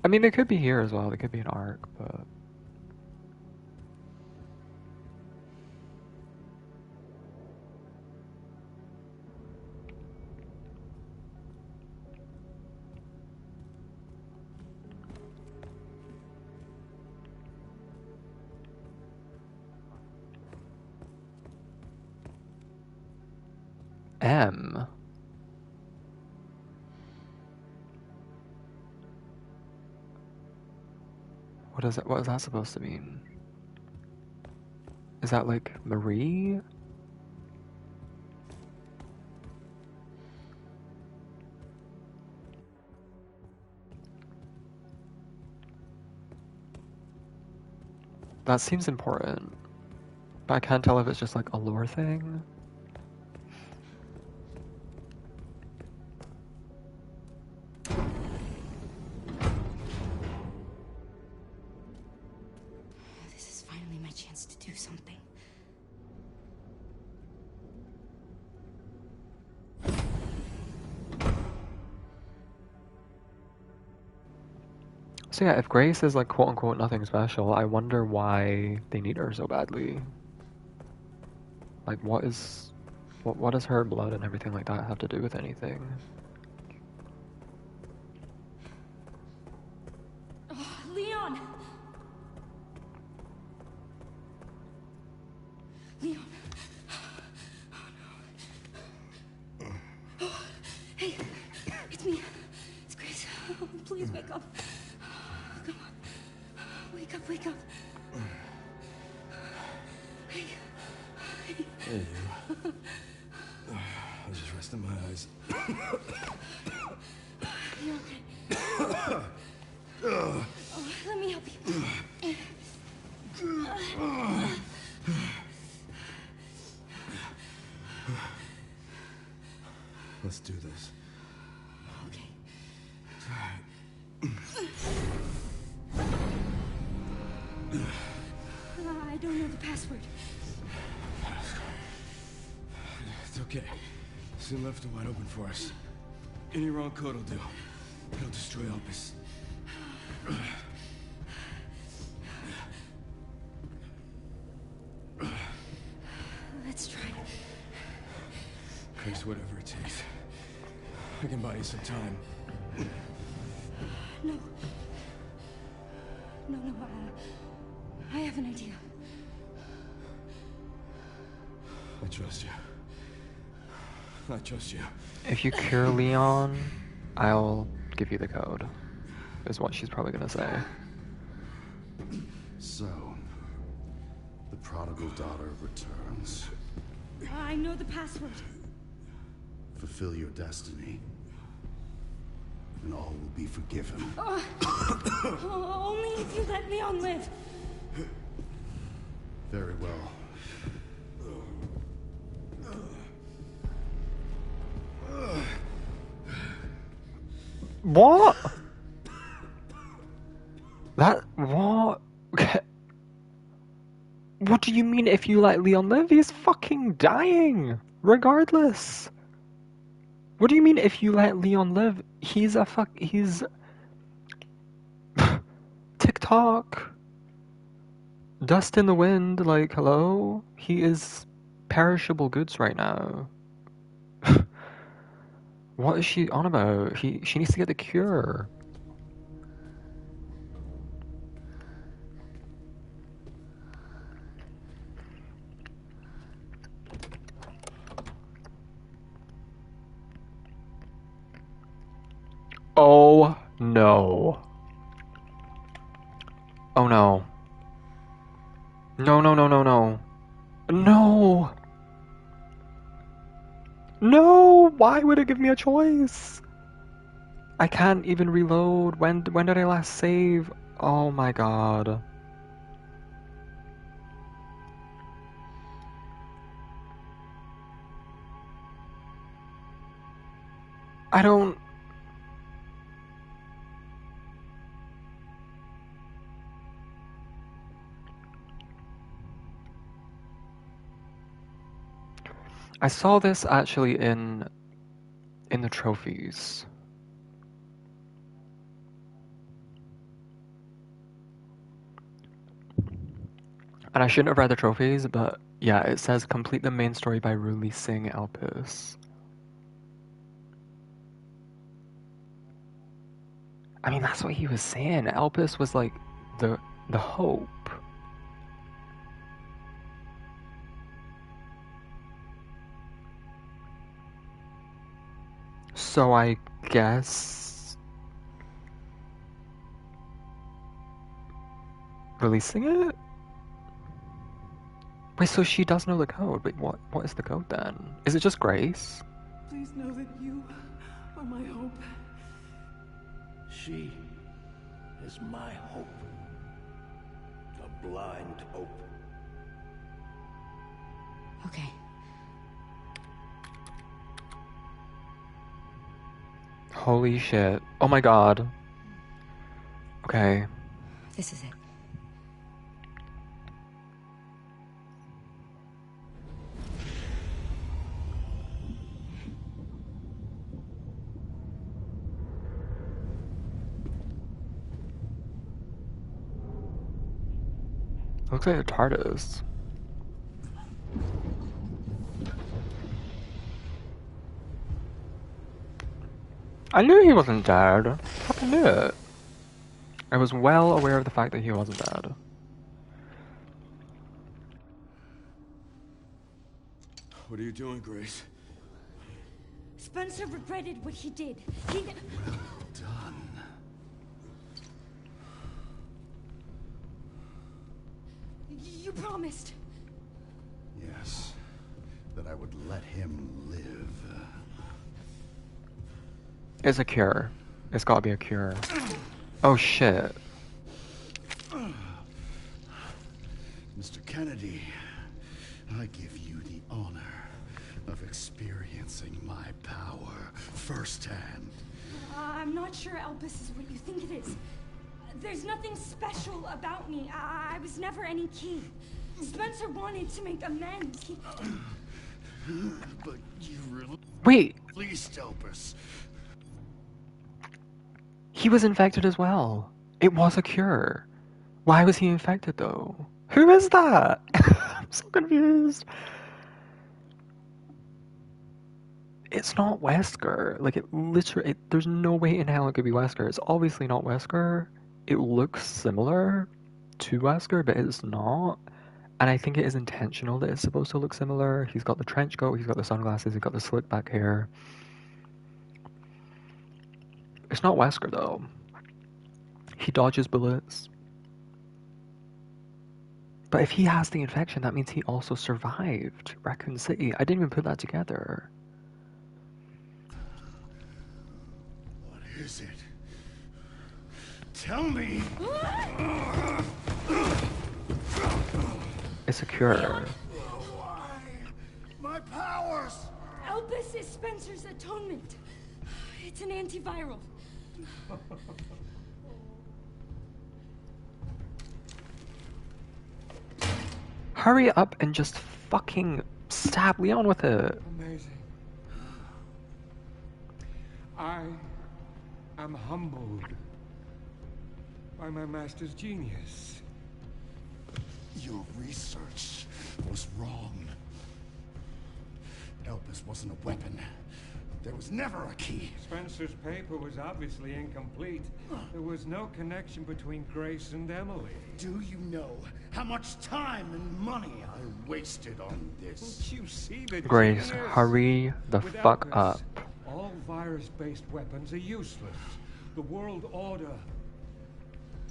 I mean, they could be here as well. They could be in Ark, but M. What is that supposed to mean? Is that like Marie? That seems important. But I can't tell if it's just like a lore thing. This is finally my chance to do something. So yeah, if Grace is like quote unquote nothing special, I wonder why they need her so badly. Like what does her blood and everything like that have to do with anything? Oh, Leon! Leon! Oh no. Oh, hey, it's me. It's Grace. Oh, please wake up. Come on. Wake up, wake up. Hey. Hey. Hey, you. I was just resting my eyes. You're okay. Oh, let me help you. Let's do this. Okay. I don't know the password. It's okay. Soon left it wide open for us. Any wrong code will do. It'll destroy Elpis. Let's try. Chris, whatever it takes. I can buy you some time. No. No, I have an idea. I trust you. I trust you. If you cure Leon, I'll give you the code. Is what she's probably gonna say. So, the prodigal daughter returns. I know the password. Fulfill your destiny, and all will be forgiven. Only if you let Leon live. Very well. What? What? What do you mean if you let Leon live? He's fucking dying, regardless. What do you mean if you let Leon live? He's TikTok. Dust in the wind, like, hello? He is perishable goods right now. What is she on about? She needs to get the cure. Oh no. Oh no. No, no, no, no, no. No! No! Why would it give me a choice? I can't even reload. When did I last save? Oh my god. I don't... I saw this actually in the trophies. And I shouldn't have read the trophies, but yeah, it says complete the main story by releasing Elpis. I mean, that's what he was saying. Elpis was like the hope. So I guess releasing it? Wait, so she does know the code. Wait, what is the code then? Is it just Grace? Please know that you are my hope. She is my hope. A blind hope. Okay. Holy shit. Oh my god. Okay. This is it. Looks like a TARDIS. I knew he wasn't dead. I fucking knew it. I was well aware of the fact that he wasn't dead. What are you doing, Grace? Spencer regretted what he did. He... Well done. You promised. Yes, that I would let him live. It's a cure. It's gotta be a cure. Oh shit. Mr. Kennedy, I give you the honor of experiencing my power firsthand. I'm not sure Elpis is what you think it is. There's nothing special about me. I was never any key. Spencer wanted to make amends. But you really... Wait, Please help us. he was infected as well. It was a cure. Why was he infected though? Who is that? I'm so confused. It's not Wesker. Like, it literally... there's no way in hell it could be Wesker. It's obviously not Wesker. It looks similar to Wesker, but it's not. And I think it is intentional that it's supposed to look similar. He's got the trench coat, he's got the sunglasses, he's got the slick back hair. It's not Wesker, though. He dodges bullets. But if he has the infection, that means he also survived Raccoon City. I didn't even put that together. What is it? Tell me! It's a cure. Why? My powers! Elpis is Spencer's atonement. It's an antiviral. Hurry up and just fucking stab Leon with it. Amazing. I am humbled by my master's genius. Your research was wrong. Elpis wasn't a weapon. There was never a key. Spencer's paper was obviously incomplete. There was no connection between Grace and Emily. Do you know how much time and money I wasted on this? Don't you see the Grace, genius? hurry the With fuck Elpis, up. all virus-based weapons are useless. The world order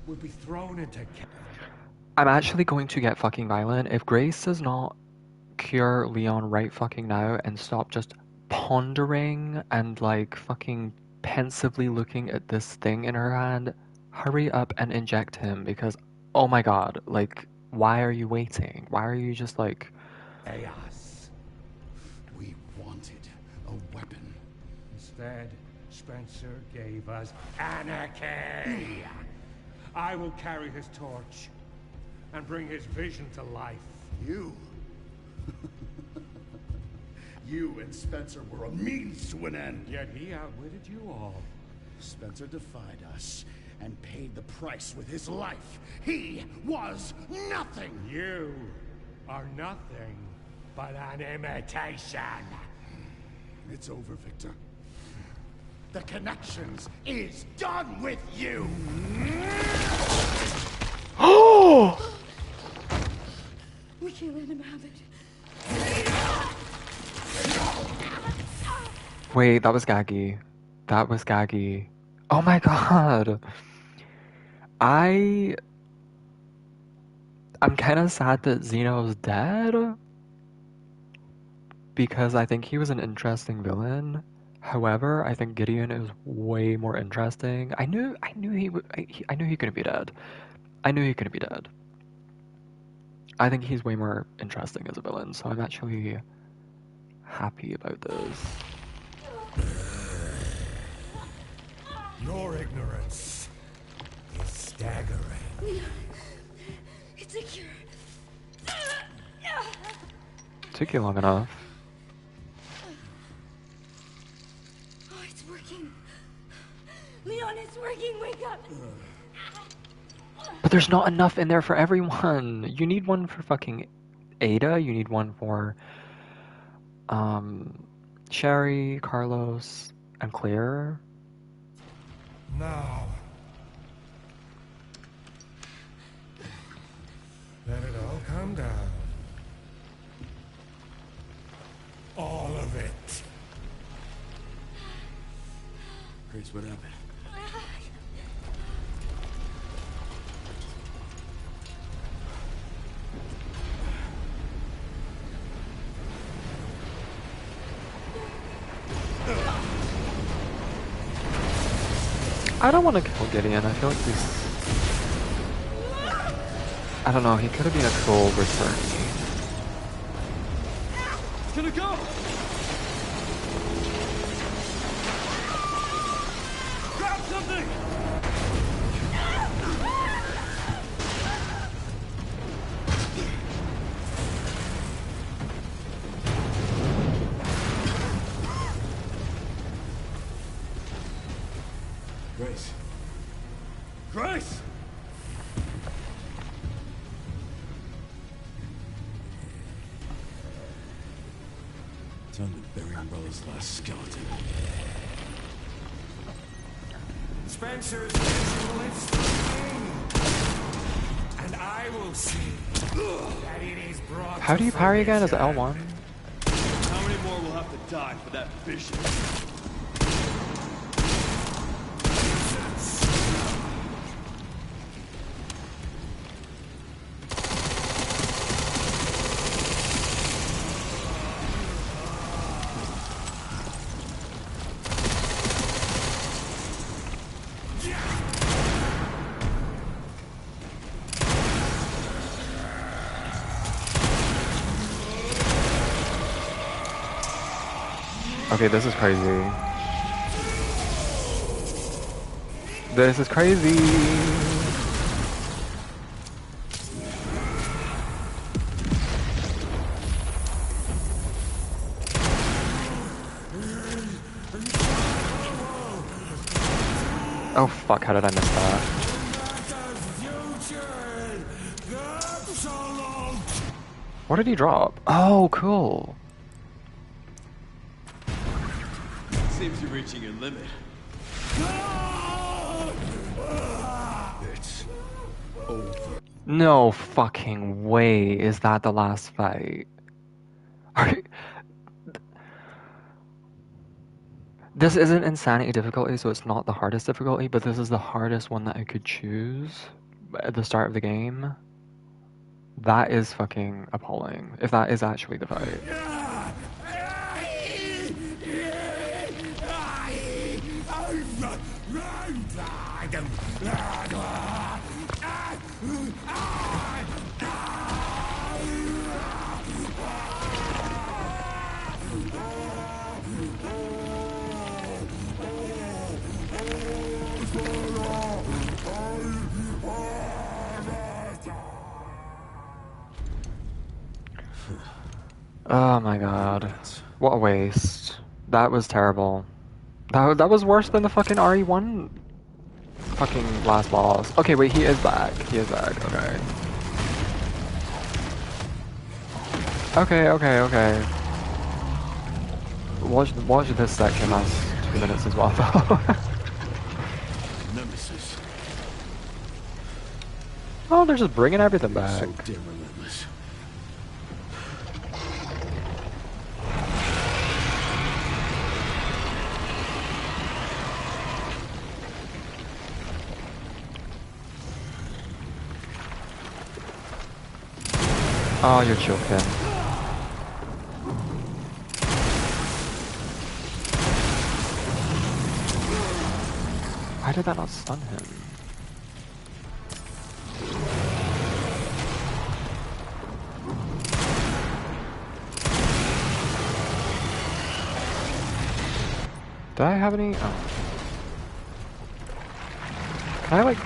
would be thrown into chaos. I'm actually going to get fucking violent. If Grace does not cure Leon right fucking now and stop just pondering and like fucking pensively looking at this thing in her hand, hurry up and inject him because, oh my god, like, why are you waiting? Why are you just like... Chaos. We wanted a weapon. Instead, Spencer gave us anarchy. I will carry his torch and bring his vision to life. You? You and Spencer were a means to an end. Yet he outwitted you all. Spencer defied us and paid the price with his life. He was nothing. You are nothing but an imitation. It's over, Victor. The Connections is done with you. Oh! We can't let him have it. Wait, that was gaggy. That was gaggy. Oh my god. I'm kind of sad that Zeno's dead. Because I think he was an interesting villain. However, I think Gideon is way more interesting. I knew he couldn't be dead. I knew he couldn't be dead. I think he's way more interesting as a villain, so I'm actually happy about this. Your ignorance is staggering. It's a cure. Took you long enough. Oh, it's working. Leon, it's working. Wake up. But there's not enough in there for everyone. You need one for fucking Ada. You need one for Sherry, Carlos, and Claire. Now, let it all come down. All of it. Grace, what happened? I don't want to kill Gideon. I feel like he's... I don't know, he could have been a cool return. It's gonna go! Grab something! Grace. Grace! Time to bury Umbrella's last skeleton. Spencer's visual instruction, and I will see that it is brought. How do you parry again? Is it L1? How many more will have to die for that vision? Okay, this is crazy. This is crazy! Oh fuck, how did I miss that? What did he drop? Oh, cool. Seems you're reaching your limit. It's over. No fucking way is that the last fight. This isn't insanity difficulty, so it's not the hardest difficulty, but this is the hardest one that I could choose at the start of the game. That is fucking appalling, if that is actually the fight. Oh my god. What a waste. That was terrible. That was worse than the fucking RE1 fucking last boss. Okay, wait, he is back. He is back, okay. Okay. Watch this section last 2 minutes as well, though. Nemesis. Oh, they're just bringing everything back. So damn relentless. Oh, you're joking. Why did that not stun him? Did I have any? Oh. Can I like...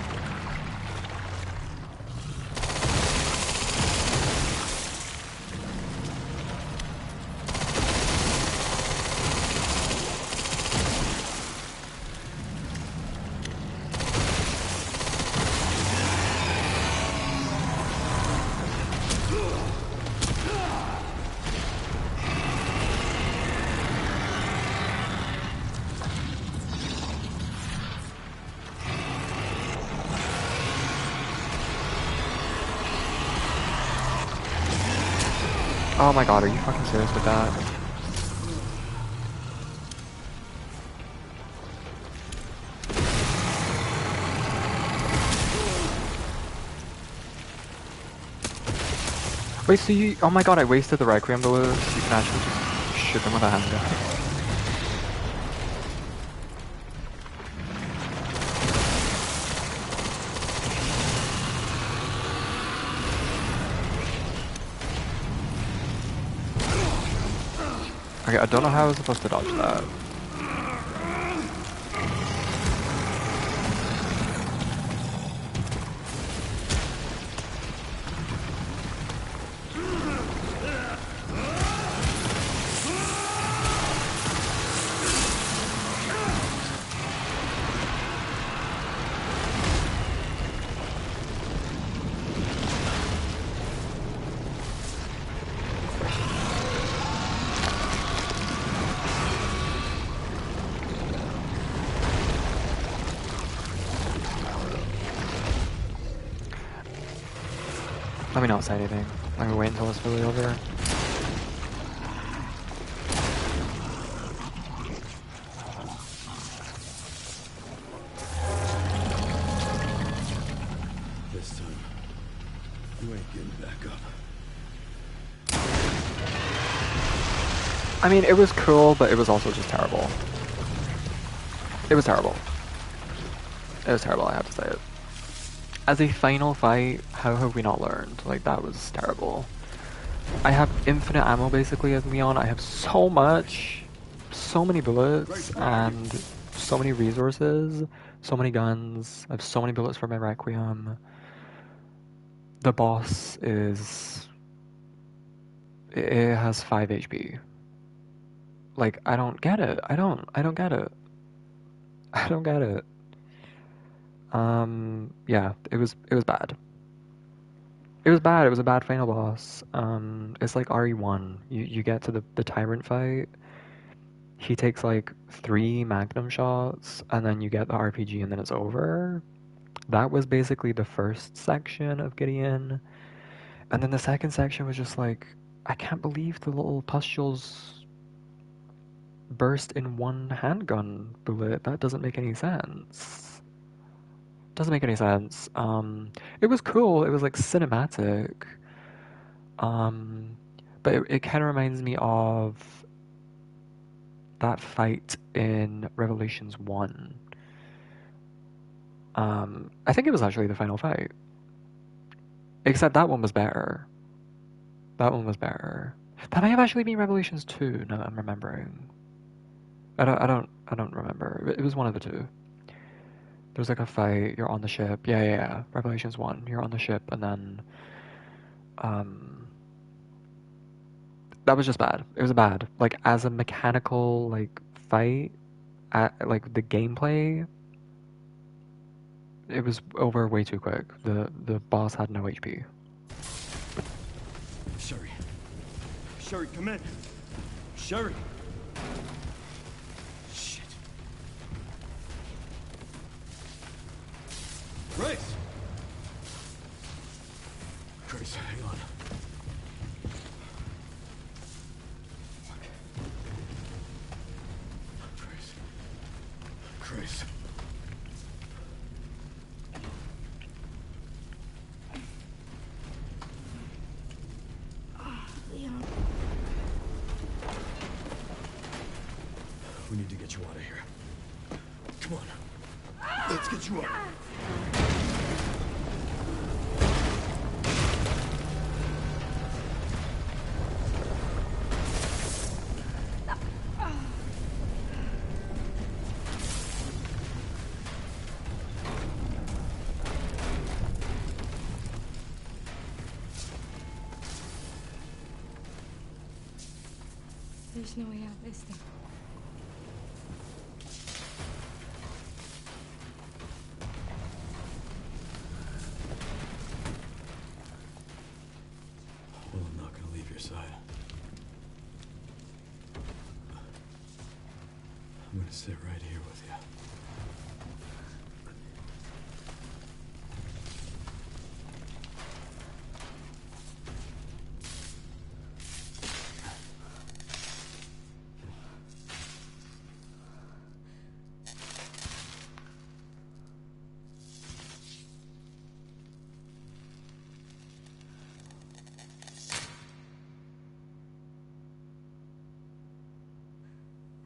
Oh my god, are you fucking serious with that? Wait, so you... Oh my god, I wasted the Requiem bullets. You can actually just shoot them with a handgun. Okay, I don't know how I was supposed to dodge that. Let me not say anything. I'm gonna wait until it's fully over. This time, you ain't getting back up. I mean, it was cool, but it was also just terrible. It was terrible. It was terrible, I have to say it. As a final fight, how have we not learned? Like, that was terrible. I have infinite ammo basically as Leon. I have so much, so many bullets, and so many resources, so many guns. I have so many bullets for my Requiem. The boss is... it has 5 HP. Like, I don't get it. I don't get it. I don't get it. Yeah, it was bad. It was bad. It was a bad final boss. It's like RE1. You get to the tyrant fight. He takes like 3 magnum shots, and then you get the RPG, and then it's over. That was basically the first section of Gideon, and then the second section was just like, I can't believe the little pustules burst in one handgun bullet. That doesn't make any sense. Doesn't make any sense. It was cool. It was like cinematic. But it kind of reminds me of that fight in Revelations 1. I think it was actually the final fight. Except that one was better. That one was better. That might have actually been Revelations 2, now that I'm remembering. I don't remember. It was one of the two. There's like a fight, you're on the ship. Yeah. Revelations 1, you're on the ship, and then that was just bad. It was bad. Like, as a mechanical like fight, like the gameplay, it was over way too quick. The boss had no HP. Sherry. Sherry, come in. Sherry. Shit. Grace! Grace, hang on. Fuck. Grace. Grace. Leon. We need to get you out of here. Come on. Let's get you out. There's no way out, is there? Well, I'm not gonna leave your side. I'm gonna sit right here with you.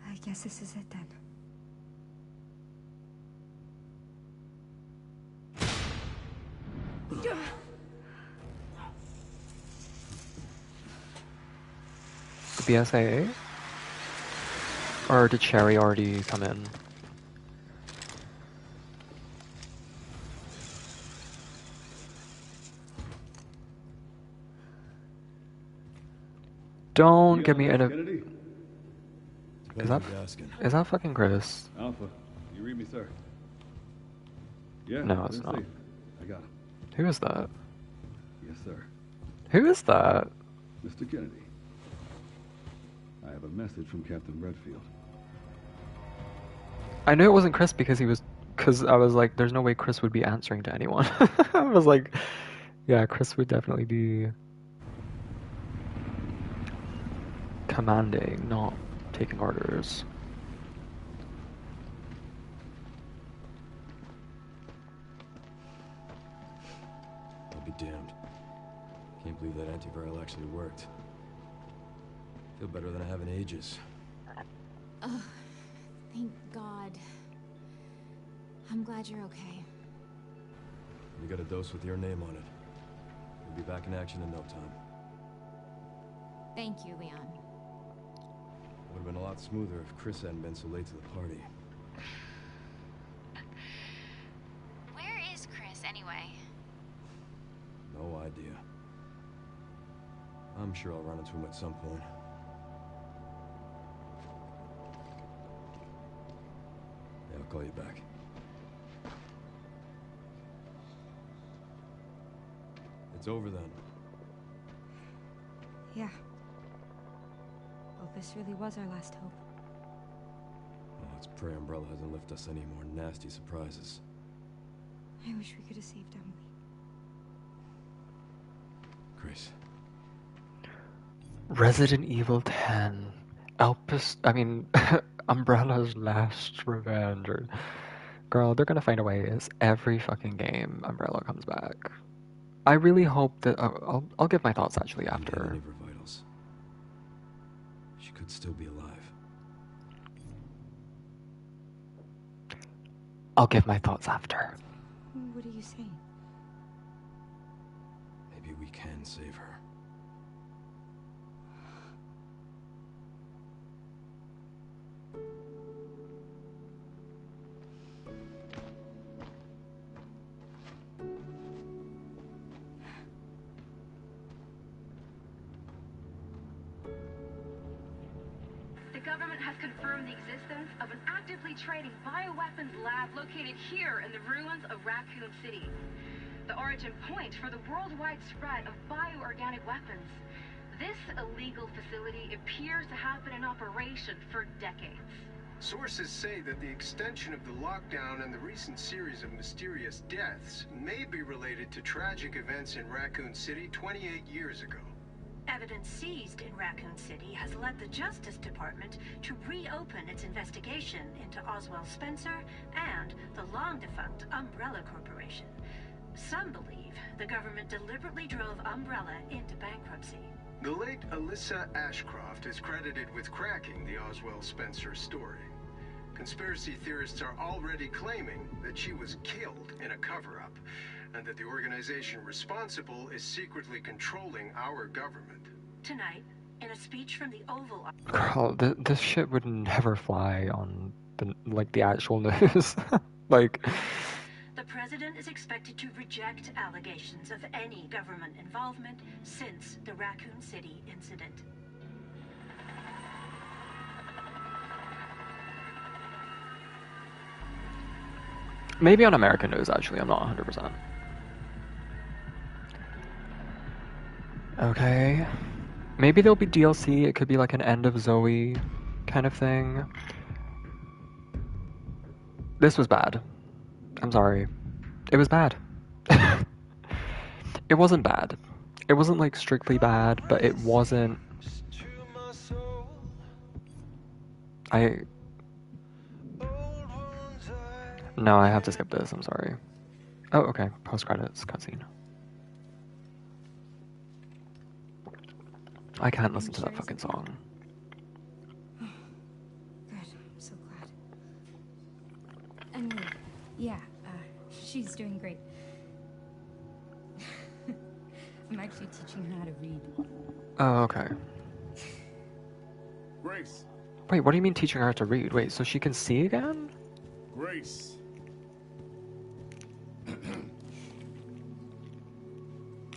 I guess this is it then. The BSAA? Or did Cherry already come in? Don't get me in a... Is that fucking Chris? Alpha, you read me, sir? Yeah, No, it's not. I got him. Who is that? Yes, sir. Who is that? Mr. Kennedy. I have a message from Captain Redfield. I knew it wasn't Chris because I was like, there's no way Chris would be answering to anyone. I was like, yeah, Chris would definitely be commanding, not taking orders. I'll be damned. Can't believe that antiviral actually worked. Feel better than I have in ages. Oh, thank God. I'm glad you're okay. We got a dose with your name on it. We'll be back in action in no time. Thank you, Leon. Would have been a lot smoother if Chris hadn't been so late to the party. Where is Chris, anyway? No idea. I'm sure I'll run into him at some point. Yeah, I'll call you back. It's over then. Yeah. Opus really was our last hope. Well, let's pray Umbrella hasn't left us any more nasty surprises. I wish we could have saved Emily. Grace. Resident Evil 10. Umbrella's Last Revenge. Girl, they're gonna find a way. It's every fucking game Umbrella comes back. I really hope that... I'll give my thoughts actually after. Any of her vitals. She could still be alive. I'll give my thoughts after. What are you saying? Maybe we can save her. The government has confirmed the existence of an actively trading bioweapons lab located here in the ruins of Raccoon City. The origin point for the worldwide spread of bioorganic weapons. This illegal facility appears to have been in operation for decades. Sources say that the extension of the lockdown and the recent series of mysterious deaths may be related to tragic events in Raccoon City 28 years ago. Evidence seized in Raccoon City has led the Justice Department to reopen its investigation into Oswald Spencer and the long-defunct Umbrella Corporation. Some believe the government deliberately drove Umbrella into bankruptcy. The late Alyssa Ashcroft is credited with cracking the Oswald Spencer story. Conspiracy theorists are already claiming that she was killed in a cover-up, and that the organization responsible is secretly controlling our government. Tonight, in a speech from the Oval Office... Girl, this shit would never fly on the actual news. Like... The president is expected to reject allegations of any government involvement since the Raccoon City incident. Maybe on American news, actually. I'm not 100%. Okay. Maybe there'll be DLC. It could be like an End of Zoe kind of thing. This was bad. I'm sorry. It was bad. It wasn't bad. It wasn't like strictly bad, but it wasn't... No, I have to skip this, I'm sorry. Oh, okay. Post-credits, cutscene. I can't listen to that fucking song. Good, I'm so glad. Anyway, yeah, she's doing great. I'm actually teaching her how to read. Oh, okay. Grace, Wait, what do you mean teaching her to read? Wait, so she can see again? Grace.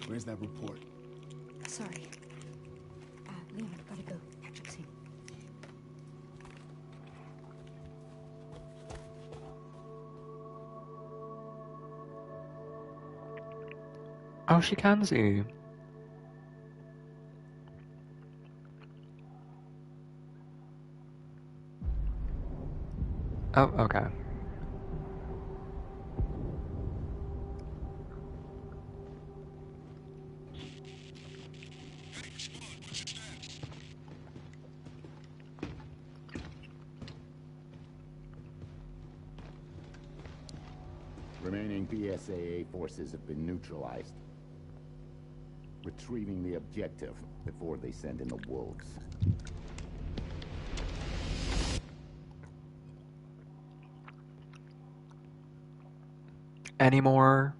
Where's that report? Sorry. Leon, I've gotta go. Catch up soon. Oh, she can see. Oh, okay. Remaining BSAA forces have been neutralized. Retrieving the objective before they send in the wolves. Any more?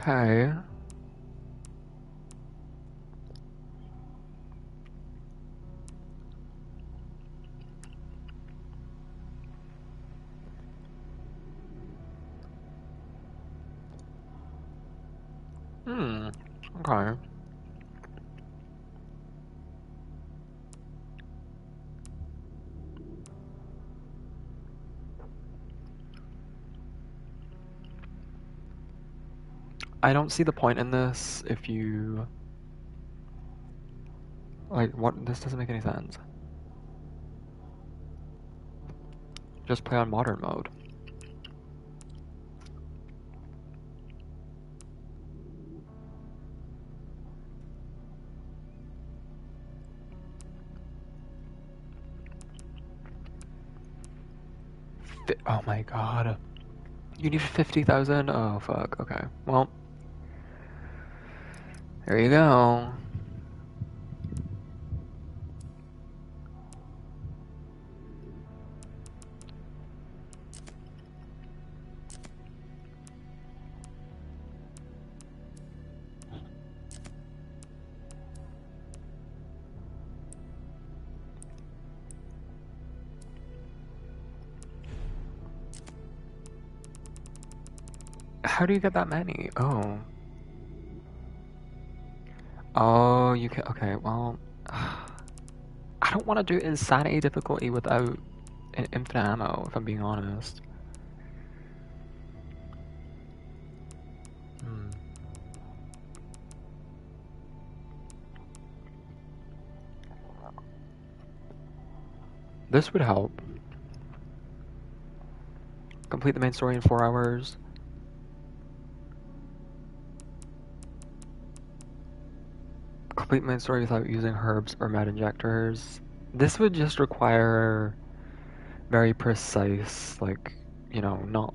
Okay. Okay. I don't see the point in this if you... Like, what? This doesn't make any sense. Just play on modern mode. Oh my god. You need 50,000? Oh fuck, okay. Well, there you go. How do you get that many? Oh. Oh, you can. Okay, well. I don't want to do insanity difficulty without infinite ammo, if I'm being honest. This would help. Complete the main story in 4 hours. Complete main story without using herbs or med injectors. This would just require very precise, like, you know, not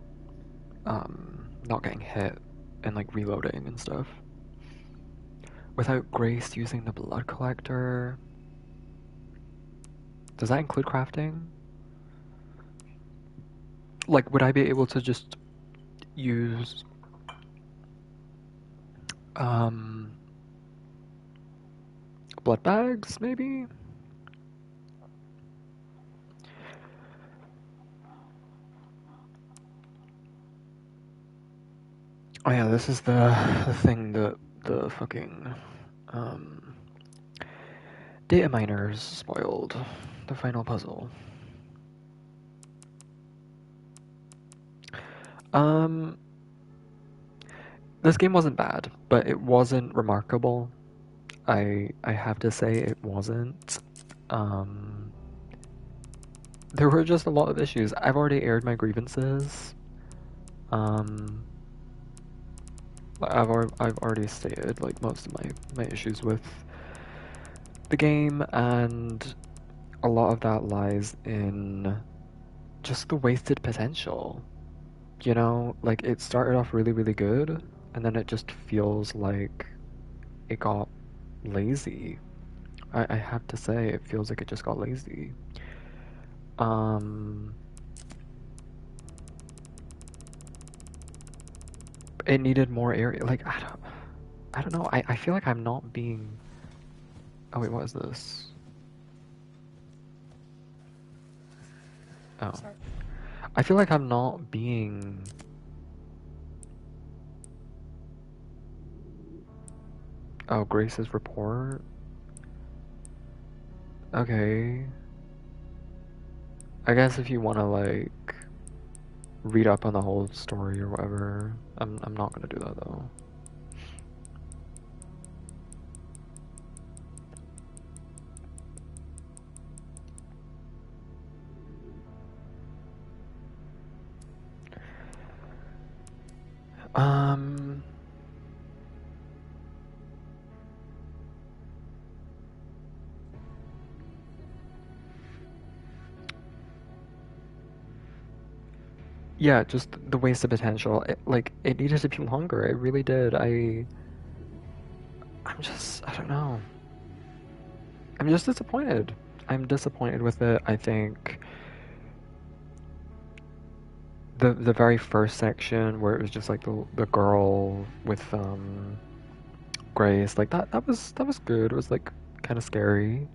getting hit and like reloading and stuff. Without Grace using the blood collector. Does that include crafting? Like, would I be able to just use blood bags, maybe? Oh yeah, this is the thing that the fucking data miners spoiled. The final puzzle. This game wasn't bad, but it wasn't remarkable. I have to say it wasn't. There were just a lot of issues. I've already aired my grievances. I've already stated like most of my issues with the game, and a lot of that lies in just the wasted potential. You know, like it started off really, really good, and then it just feels like it got lazy. I have to say, it feels like it just got lazy. It needed more area. Like I don't know. I feel like I'm not being. Oh wait, what is this? Oh, Sorry. I feel like I'm not being. Oh, Grace's report. Okay. I guess if you want to like read up on the whole story or whatever, I'm not gonna do that though. Um. Yeah, just the waste of potential. Like it needed to be longer. It really did. I don't know. I'm just disappointed. I'm disappointed with it. I think the very first section where it was just like the girl with Grace, like that was good. It was like kind of scary.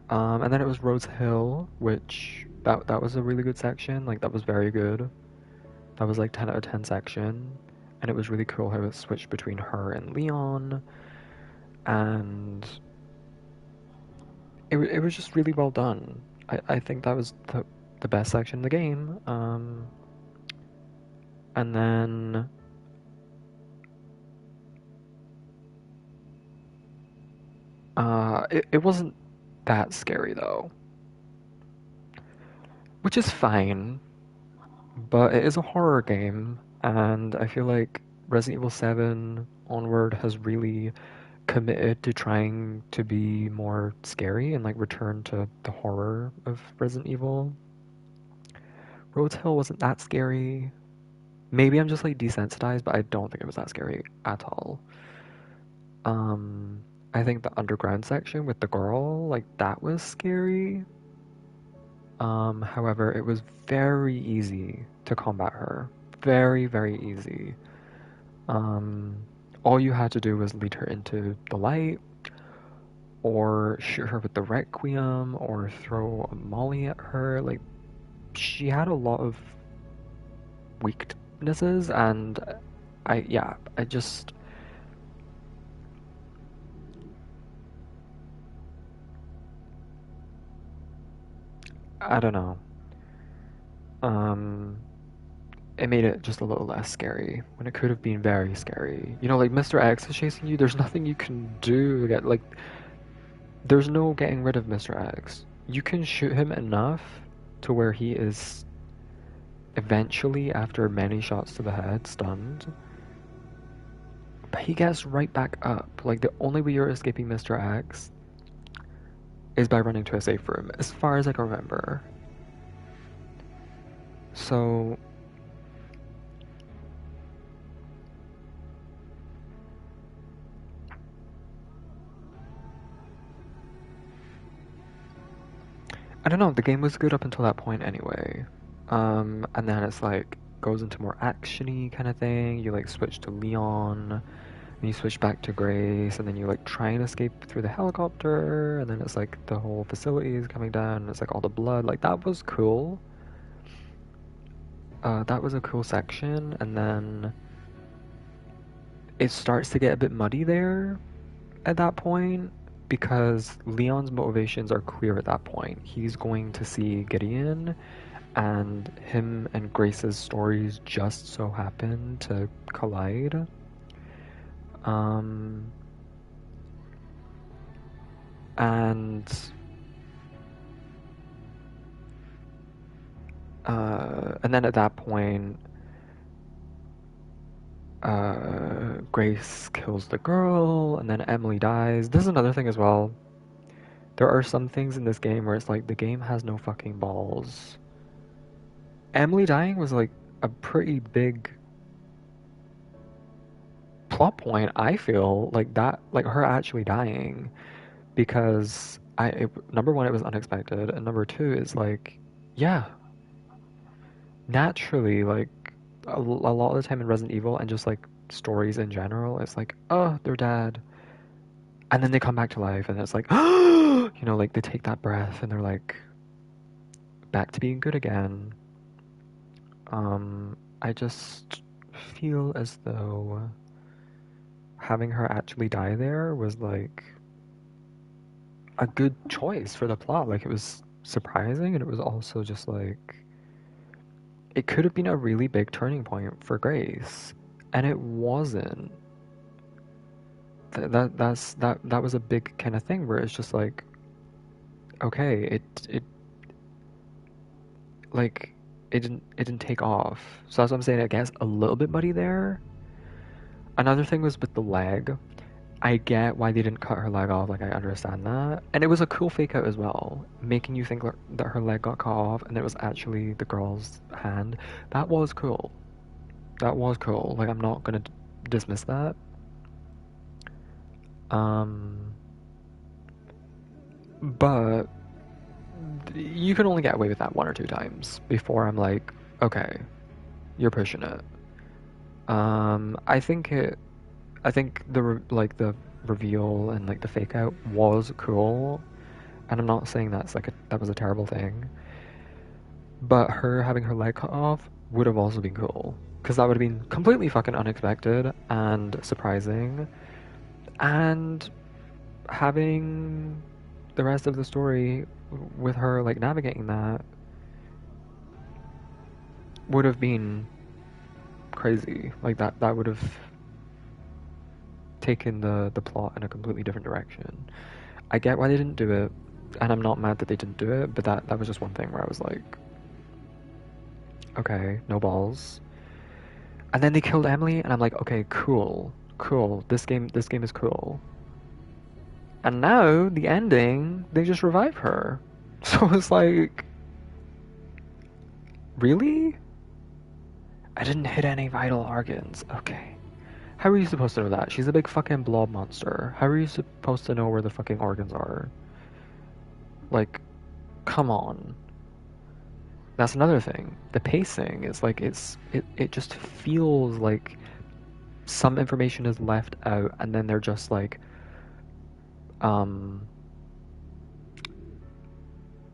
And then it was Rose Hill, which that was a really good section. Like that was very good. That was like 10 out of 10 section, and it was really cool how it switched between her and Leon, and it was just really well done. I think that was the best section of the game. And then it wasn't that scary though, which is fine, but it is a horror game, and I feel like Resident Evil 7 onward has really committed to trying to be more scary and like return to the horror of Resident Evil. Rhodes Hill wasn't that scary. Maybe I'm just like desensitized, but I don't think it was that scary at all. I think the underground section with the girl, like that was scary. However, it was very easy to combat her. Very, very easy. All you had to do was lead her into the light, or shoot her with the Requiem, or throw a molly at her. Like, she had a lot of weaknesses, and I just. I don't know. Um, it made it just a little less scary when it could have been very scary. You know, like Mr. X is chasing you, there's nothing you can do to get, like, there's no getting rid of Mr. X. You can shoot him enough to where he is eventually, after many shots to the head, stunned. But he gets right back up. Like, the only way you're escaping Mr. X is by running to a safe room, as far as I can remember. So I don't know, the game was good up until that point anyway. And then it's like goes into more actiony kind of thing. You like switch to Leon, and you switch back to Grace, and then you like try and escape through the helicopter, and then it's like the whole facility is coming down, and it's like all the blood. Like that was cool. That was a cool section, and then it starts to get a bit muddy there at that point, because Leon's motivations are clear at that point. He's going to see Gideon, and him and Grace's stories just so happen to collide. And then at that point, Grace kills the girl, and then Emily dies. This is another thing as well. There are some things in this game where it's like, the game has no fucking balls. Emily dying was like a pretty big plot point, I feel, like that, like her actually dying, because number one, it was unexpected, and number two is like, yeah, naturally, like a lot of the time in Resident Evil and just like stories in general, it's like, oh, they're dead, and then they come back to life, and it's like, you know, like they take that breath and they're like back to being good again. I just feel as though having her actually die there was like a good choice for the plot. Like, it was surprising, and it was also just like, it could have been a really big turning point for Grace, and it wasn't. That was a big kind of thing where it's just like, okay, like it didn't take off. So that's what I'm saying. It gets a little bit muddy there. Another thing was with the leg. I get why they didn't cut her leg off, like I understand that. And it was a cool fake out as well, making you think that her leg got cut off and it was actually the girl's hand. That was cool. That was cool. Like, I'm not gonna dismiss that. But you can only get away with that one or two times before I'm like, okay, you're pushing it. I think the reveal and like the fake out was cool, and I'm not saying that was a terrible thing. But her having her leg cut off would have also been cool, because that would have been completely fucking unexpected and surprising, and having the rest of the story with her like navigating that would have been crazy. Like that would have taken the plot in a completely different direction. I get why they didn't do it, and I'm not mad that they didn't do it, but that was just one thing where I was like, okay, no balls. And then they killed Emily, and I'm like, okay, cool. This game is cool. And now the ending, they just revive her. So it's like, really? I didn't hit any vital organs. Okay. How are you supposed to know that? She's a big fucking blob monster. How are you supposed to know where the fucking organs are? Like, come on. That's another thing. The pacing is like, it just feels like some information is left out, and then they're just like,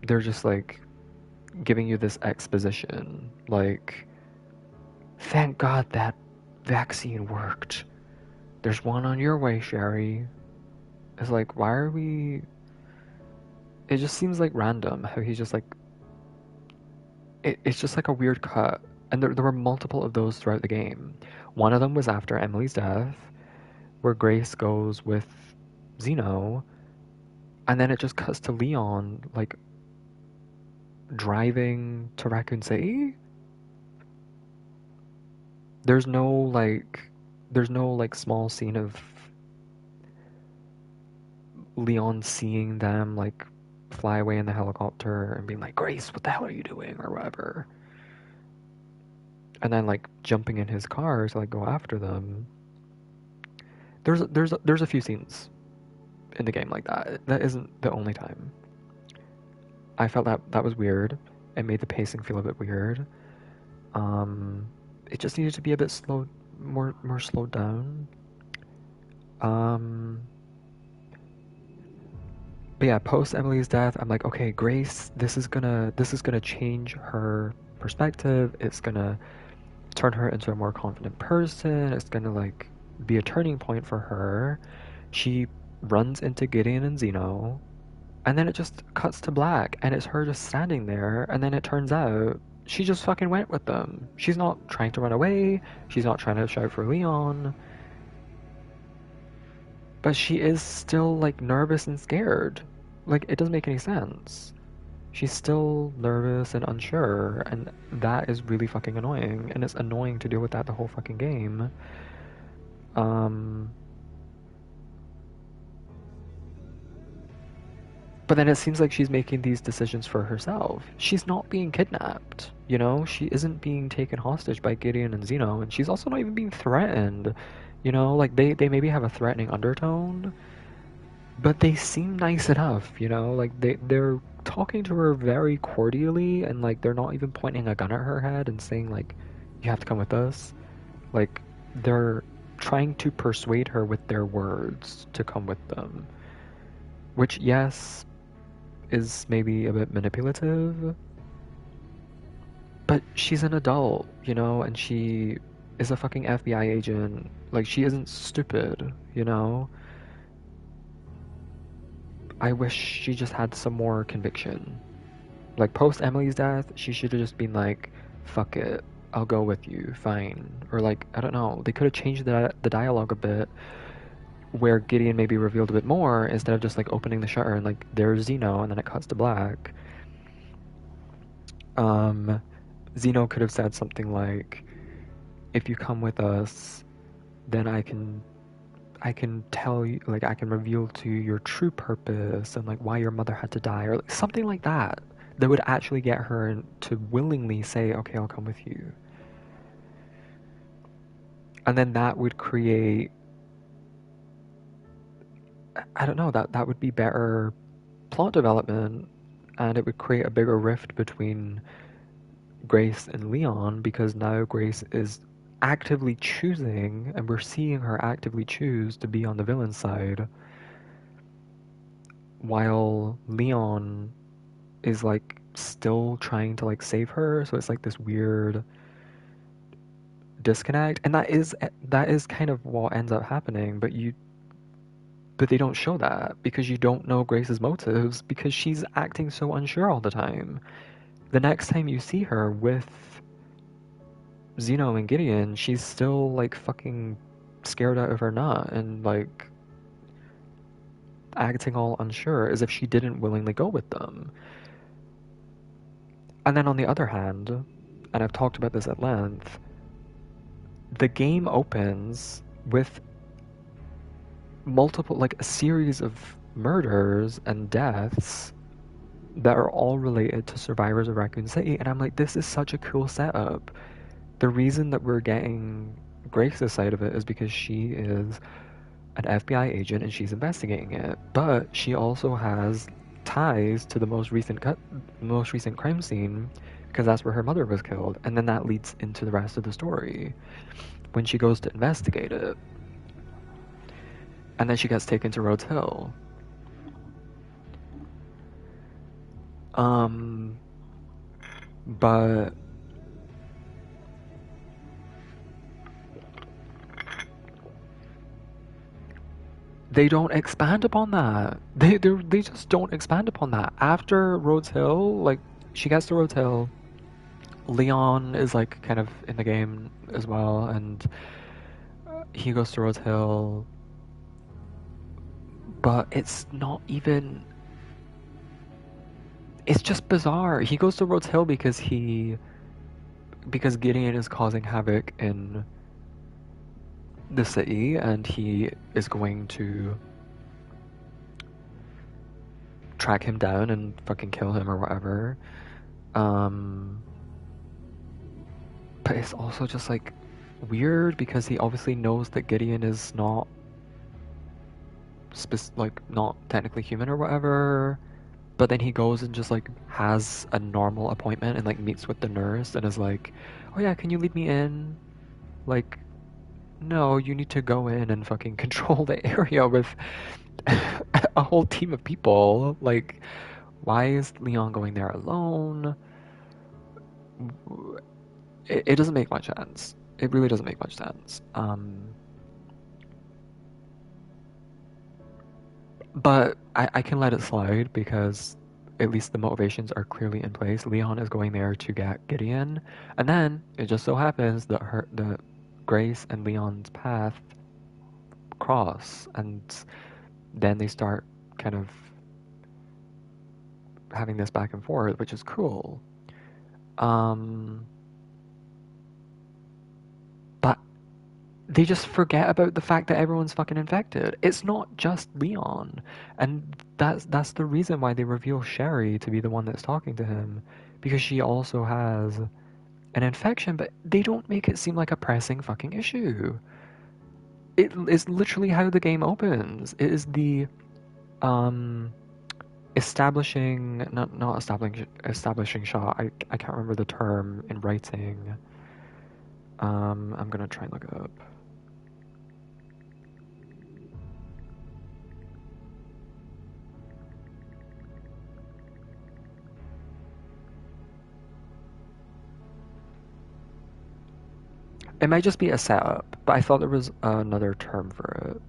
they're just like giving you this exposition. Like, thank God that vaccine worked. There's one on your way, Sherry. It's like, why are we... It just seems like random how he's just like... It's just like a weird cut. And there were multiple of those throughout the game. One of them was after Emily's death, where Grace goes with Zeno, and then it just cuts to Leon, like, driving to Raccoon City? There's no, like, small scene of Leon seeing them, like, fly away in the helicopter and being like, Grace, what the hell are you doing? Or whatever. And then, like, jumping in his car to, like, go after them. There's a few scenes in the game like that. That isn't the only time. I felt that was weird. It made the pacing feel a bit weird. It just needed to be a bit more slowed down. But yeah, post Emily's death, I'm like, okay, Grace, this is gonna change her perspective. It's gonna turn her into a more confident person. It's gonna like be a turning point for her. She runs into Gideon and Zeno, and then it just cuts to black, and it's her just standing there, and then it turns out she just fucking went with them. She's not trying to run away. She's not trying to shout for Leon. But she is still, like, nervous and scared. Like, it doesn't make any sense. She's still nervous and unsure, and that is really fucking annoying. And it's annoying to deal with that the whole fucking game. But then it seems like she's making these decisions for herself. She's not being kidnapped, you know? She isn't being taken hostage by Gideon and Zeno, and she's also not even being threatened. You know, like they maybe have a threatening undertone, but they seem nice enough, you know? Like they're talking to her very cordially, and like they're not even pointing a gun at her head and saying like, you have to come with us. Like they're trying to persuade her with their words to come with them. Which, yes, is maybe a bit manipulative, but she's an adult, you know, and she is a fucking FBI agent. Like, she isn't stupid, you know? I wish she just had some more conviction. Like, post Emily's death, she should have just been like, fuck it, I'll go with you, fine. Or like, I don't know, they could have changed the dialogue a bit where Gideon maybe revealed a bit more instead of just like opening the shutter and like, there's Zeno, and then it cuts to black. Zeno could have said something like, if you come with us, then I can tell you, like, I can reveal to you your true purpose and like why your mother had to die, or like, something like that that would actually get her to willingly say, okay, I'll come with you. And then that would create, I don't know, that would be better plot development, and it would create a bigger rift between Grace and Leon, because now Grace is actively choosing, and we're seeing her actively choose to be on the villain side, while Leon is like still trying to like save her. So it's like this weird disconnect, and that is kind of what ends up happening, but they don't show that because you don't know Grace's motives, because she's acting so unsure all the time. The next time you see her with Zeno and Gideon, she's still like fucking scared out of her nut and like acting all unsure as if she didn't willingly go with them. And then on the other hand, and I've talked about this at length, the game opens with multiple, like a series of murders and deaths that are all related to survivors of Raccoon City, and I'm like, this is such a cool setup. The reason that we're getting Grace's side of it is because she is an FBI agent and she's investigating it, but she also has ties to the most recent crime scene, because that's where her mother was killed, and then that leads into the rest of the story when she goes to investigate it, and then she gets taken to Rhodes Hill. But they don't expand upon that. They just don't expand upon that. After Rhodes Hill, like, she gets to Rhodes Hill, Leon is like kind of in the game as well, and he goes to Rhodes Hill, but it's not even. It's just bizarre. He goes to Rhodes Hill because Gideon is causing havoc in the city, and he is going to track him down and fucking kill him or whatever. But it's also just like weird because he obviously knows that Gideon is not not technically human or whatever, but then he goes and just like has a normal appointment and like meets with the nurse and is like, oh yeah, can you lead me in? Like, no, you need to go in and fucking control the area with a whole team of people. Like, why is Leon going there alone? It doesn't make much sense. It really doesn't make much sense. But I can let it slide because at least the motivations are clearly in place. Leon is going there to get Gideon, and then it just so happens that the Grace and Leon's path cross, and then they start kind of having this back and forth, which is cool. But they just forget about the fact that everyone's fucking infected. It's not just Leon. And that's the reason why they reveal Sherry to be the one that's talking to him. Because she also has an infection, but they don't make it seem like a pressing fucking issue. It is literally how the game opens. It is the establishing not establishing shot. I can't remember the term in writing. I'm gonna try and look it up. It might just be a setup, but I thought there was another term for it.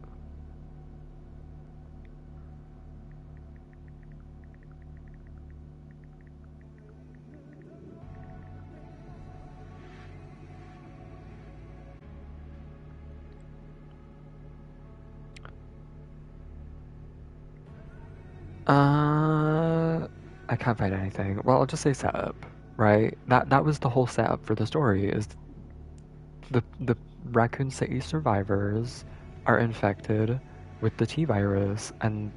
I can't find anything. Well, I'll just say setup, right? That was the whole setup for the story. Is the Raccoon City survivors are infected with the T virus, and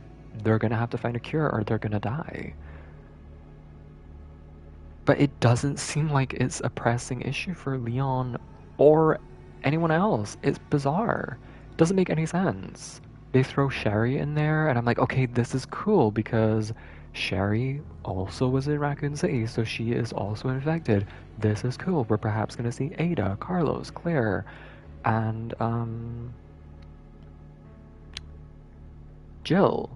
they're gonna have to find a cure, or they're gonna die. But it doesn't seem like it's a pressing issue for Leon or anyone else. It's bizarre. It doesn't make any sense. They throw Sherry in there, and I'm like, okay, this is cool because Sherry also was in Raccoon City, so she is also infected. This is cool. We're perhaps going to see Ada, Carlos, Claire, and Jill.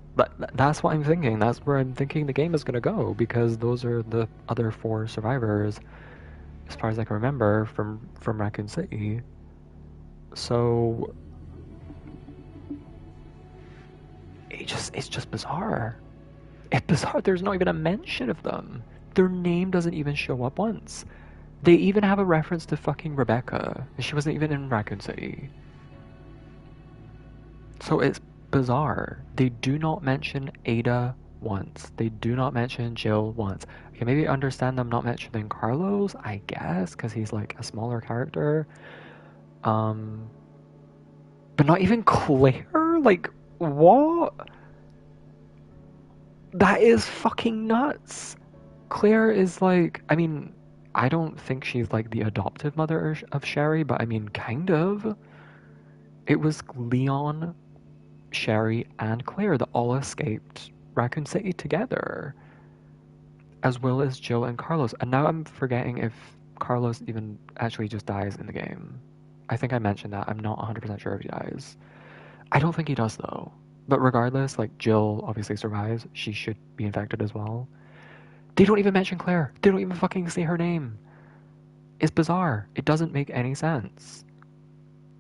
That's what I'm thinking. That's where I'm thinking the game is going to go, because those are the other 4 survivors, as far as I can remember, from Raccoon City. So it's just bizarre. It's bizarre. There's not even a mention of them. Their name doesn't even show up once. They even have a reference to fucking Rebecca. She wasn't even in Raccoon City. So it's bizarre. They do not mention Ada once. They do not mention Jill once. I can maybe understand them not mentioning Carlos, I guess, because he's like a smaller character. But not even Claire? Like, what? That is fucking nuts. Claire is like, I mean, I don't think she's like the adoptive mother of Sherry, but I mean, kind of. It was Leon, Sherry, and Claire that all escaped Raccoon City together, as well as Jill and Carlos. And now I'm forgetting if Carlos even actually just dies in the game. I think I mentioned that. I'm not 100% sure if he dies. I don't think he does, though. But regardless, like, Jill obviously survives. She should be infected as well. They don't even mention Claire. They don't even fucking say her name. It's bizarre. It doesn't make any sense.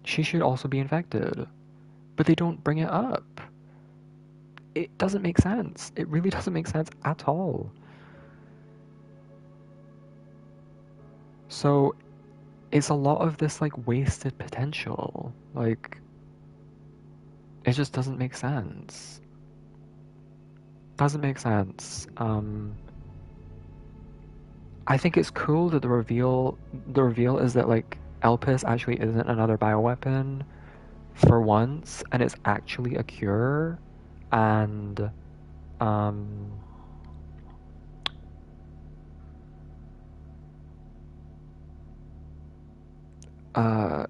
She should also be infected. But they don't bring it up. It doesn't make sense. It really doesn't make sense at all. So, it's a lot of this, like, wasted potential. Like, it just doesn't make sense. Doesn't make sense. I think it's cool that the reveal is that, like, Elpis actually isn't another bioweapon for once, and it's actually a cure, and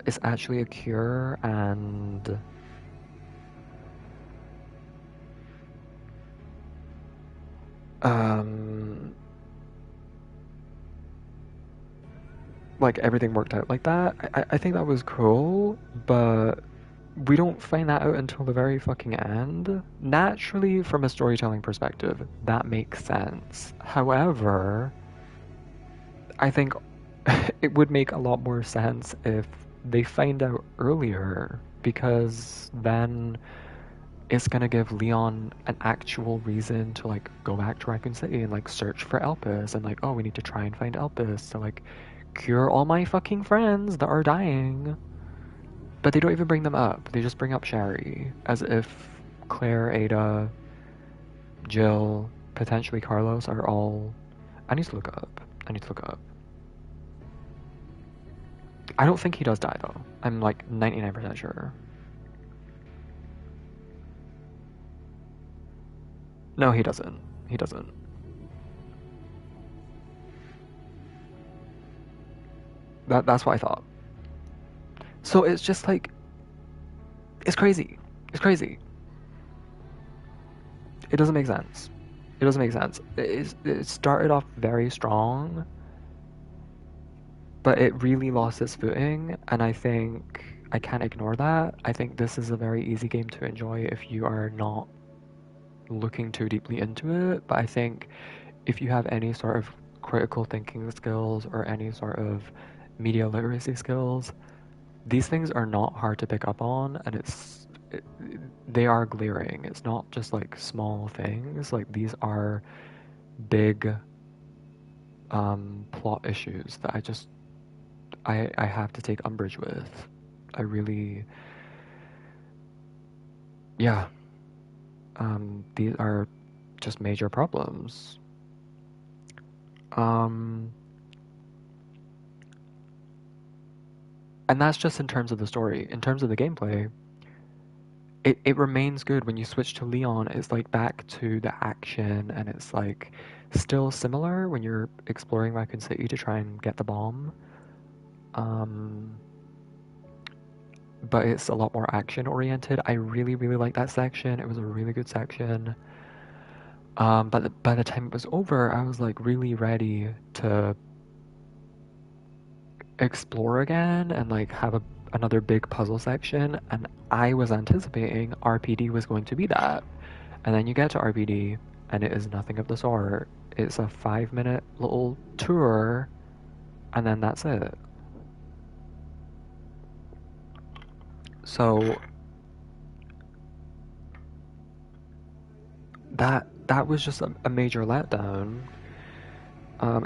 it's actually a cure, and like, everything worked out like that. I think that was cool, but we don't find that out until the very fucking end. Naturally, from a storytelling perspective, that makes sense. However, I think it would make a lot more sense if they find out earlier, because then it's gonna give Leon an actual reason to, like, go back to Raccoon City and, like, search for Elpis, and, like, oh, we need to try and find Elpis to, like, cure all my fucking friends that are dying. But they don't even bring them up. They just bring up Sherry, as if Claire, Ada, Jill, potentially Carlos are all... I need to look up. I don't think he does die though. I'm like 99% sure. No, he doesn't. He doesn't. That's what I thought. So it's just like, it's crazy. It's crazy. It doesn't make sense. It doesn't make sense. It started off very strong, but it really lost its footing, and I think I can't ignore that. I think this is a very easy game to enjoy if you are not looking too deeply into it, but I think if you have any sort of critical thinking skills or any sort of media literacy skills, these things are not hard to pick up on, and they are glaring. It's not just like small things. Like these are big plot issues that I have to take umbrage with. I really, yeah. These are just major problems. And that's just in terms of the story. In terms of the gameplay, it remains good. When you switch to Leon, it's like back to the action, and it's like still similar when you're exploring Raccoon City to try and get the bomb. But it's a lot more action oriented. I really, really like that section. It was a really good section. But by the time it was over, I was like really ready to explore again and like have another big puzzle section, and I was anticipating RPD was going to be that. And then you get to RPD and it is nothing of the sort. It's a 5-minute little tour and then that's it. So that was just a major letdown.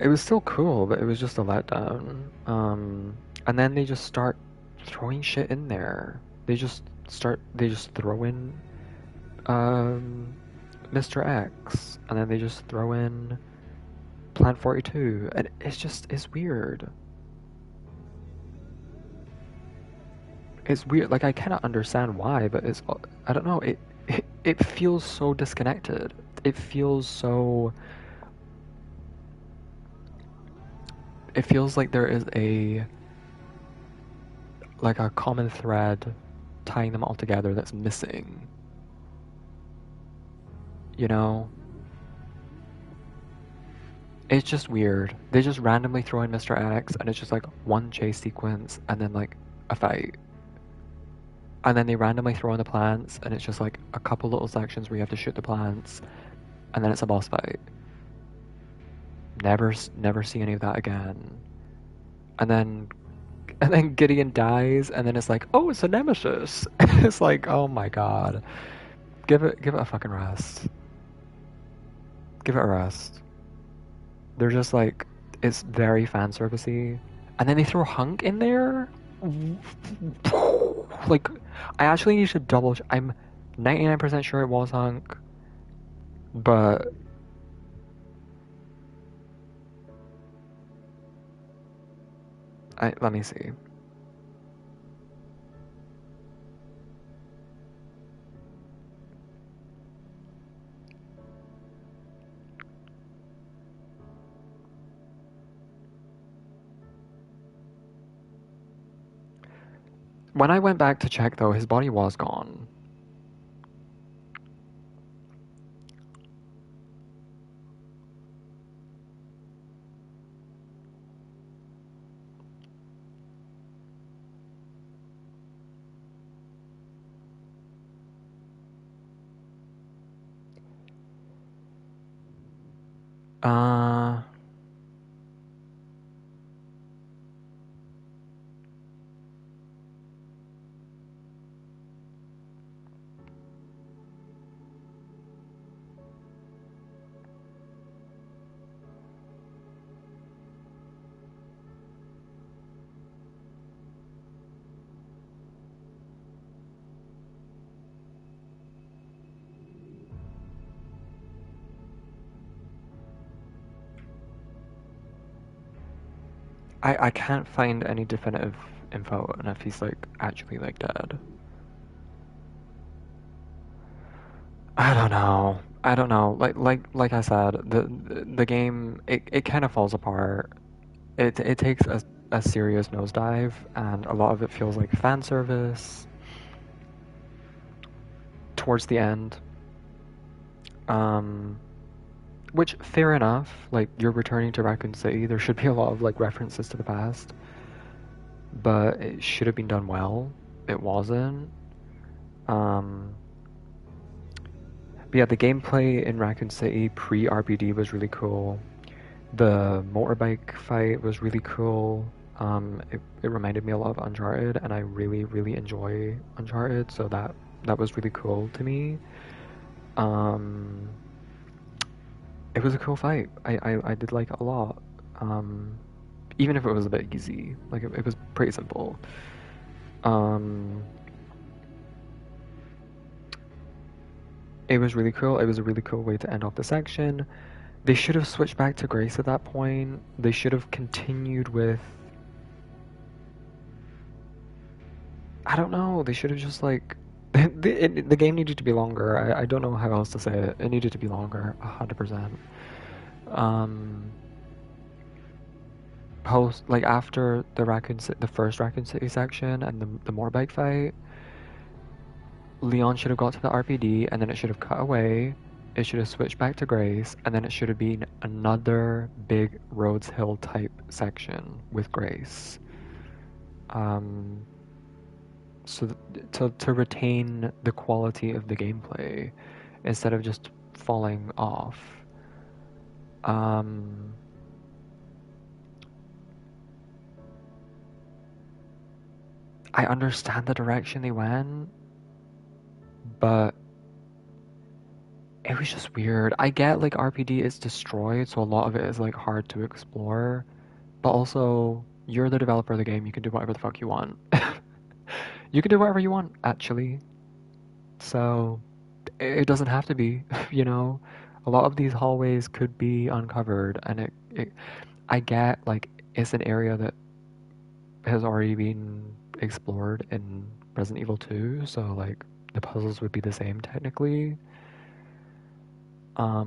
It was still cool, but it was just a letdown. And then they just start throwing shit in there. They just throw in Mr. X, and then they just throw in Plant 42, and it's weird. It's weird. Like I cannot understand why, but I don't know. It feels so disconnected. It feels so. It feels like there is a common thread tying them all together that's missing. You know? It's just weird. They just randomly throw in Mr. X, and it's just like one chase sequence, and then like a fight. And then they randomly throw in the plants, and it's just like a couple little sections where you have to shoot the plants, and then it's a boss fight. Never see any of that again. And then Gideon dies, and then it's like, oh, it's a nemesis. It's like, oh my god, give it a fucking rest. Give it a rest. They're just like, it's very fan servicey, and then they throw Hunk in there. Like, I actually need to double. I'm 99% sure it was Hunk, but let me see. When I went back to check, though, his body was gone. I can't find any definitive info and if he's like actually like dead. I don't know. I don't know. Like I said, the game it kind of falls apart. It takes a serious nosedive, and a lot of it feels like fan service towards the end. Which fair enough. Like you're returning to Raccoon City, there should be a lot of like references to the past, but it should have been done well. It wasn't. But yeah, the gameplay in Raccoon City pre-RPD was really cool. The motorbike fight was really cool. It reminded me a lot of Uncharted, and I really, really enjoy Uncharted, so that was really cool to me. It was a cool fight. I did like it a lot. Even if it was a bit easy. Like, it was pretty simple. It was really cool. It was a really cool way to end off the section. They should have switched back to Grace at that point. They should have continued with... I don't know. They should have just, like... the game needed to be longer. I don't know how else to say it. It needed to be longer. 100%. Like, after the first Raccoon City section and the motorbike fight, Leon should have got to the RPD, and then it should have cut away. It should have switched back to Grace, and then it should have been another big Rhodes Hill type section with Grace. So to retain the quality of the gameplay instead of just falling off. I understand the direction they went, but it was just weird. I get like RPD is destroyed, so a lot of it is like hard to explore, but also you're the developer of the game, you can do whatever the fuck you want. You can do whatever you want, actually. So it doesn't have to be, you know? A lot of these hallways could be uncovered, and I get like it's an area that has already been explored in Resident Evil 2, so like the puzzles would be the same technically. I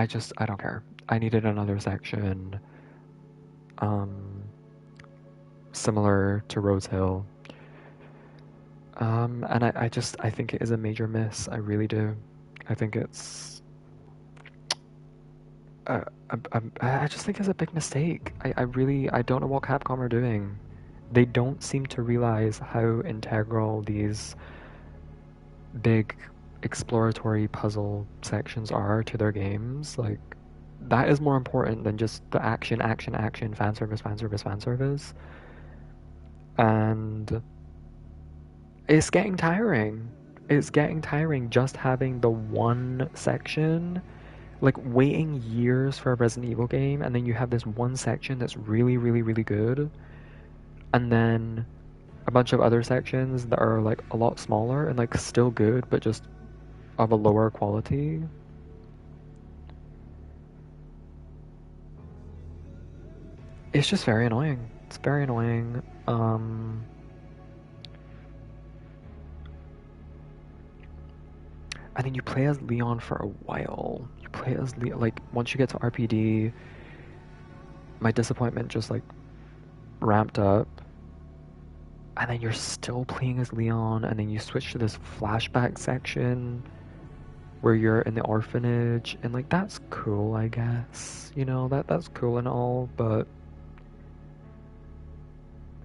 don't care. I needed another section similar to Rose Hill. And I think it is a major miss. I really do. I think it's I just think it's a big mistake. I don't know what Capcom are doing. They don't seem to realize how integral these big exploratory puzzle sections are to their games. Like, that is more important than just the action, fan service. And it's getting tiring. It's getting tiring just having the one section. Like, waiting years for a Resident Evil game, and then you have this one section that's really, really, really good, and then a bunch of other sections that are, like, a lot smaller and, like, still good, but just of a lower quality. It's just very annoying. It's very annoying. And then you play as Leon for a while. You play as Leon, like, once you get to RPD, my disappointment just, like, ramped up. And then you're still playing as Leon, and then you switch to this flashback section where you're in the orphanage, and, like, that's cool, I guess. You know, that's cool and all, but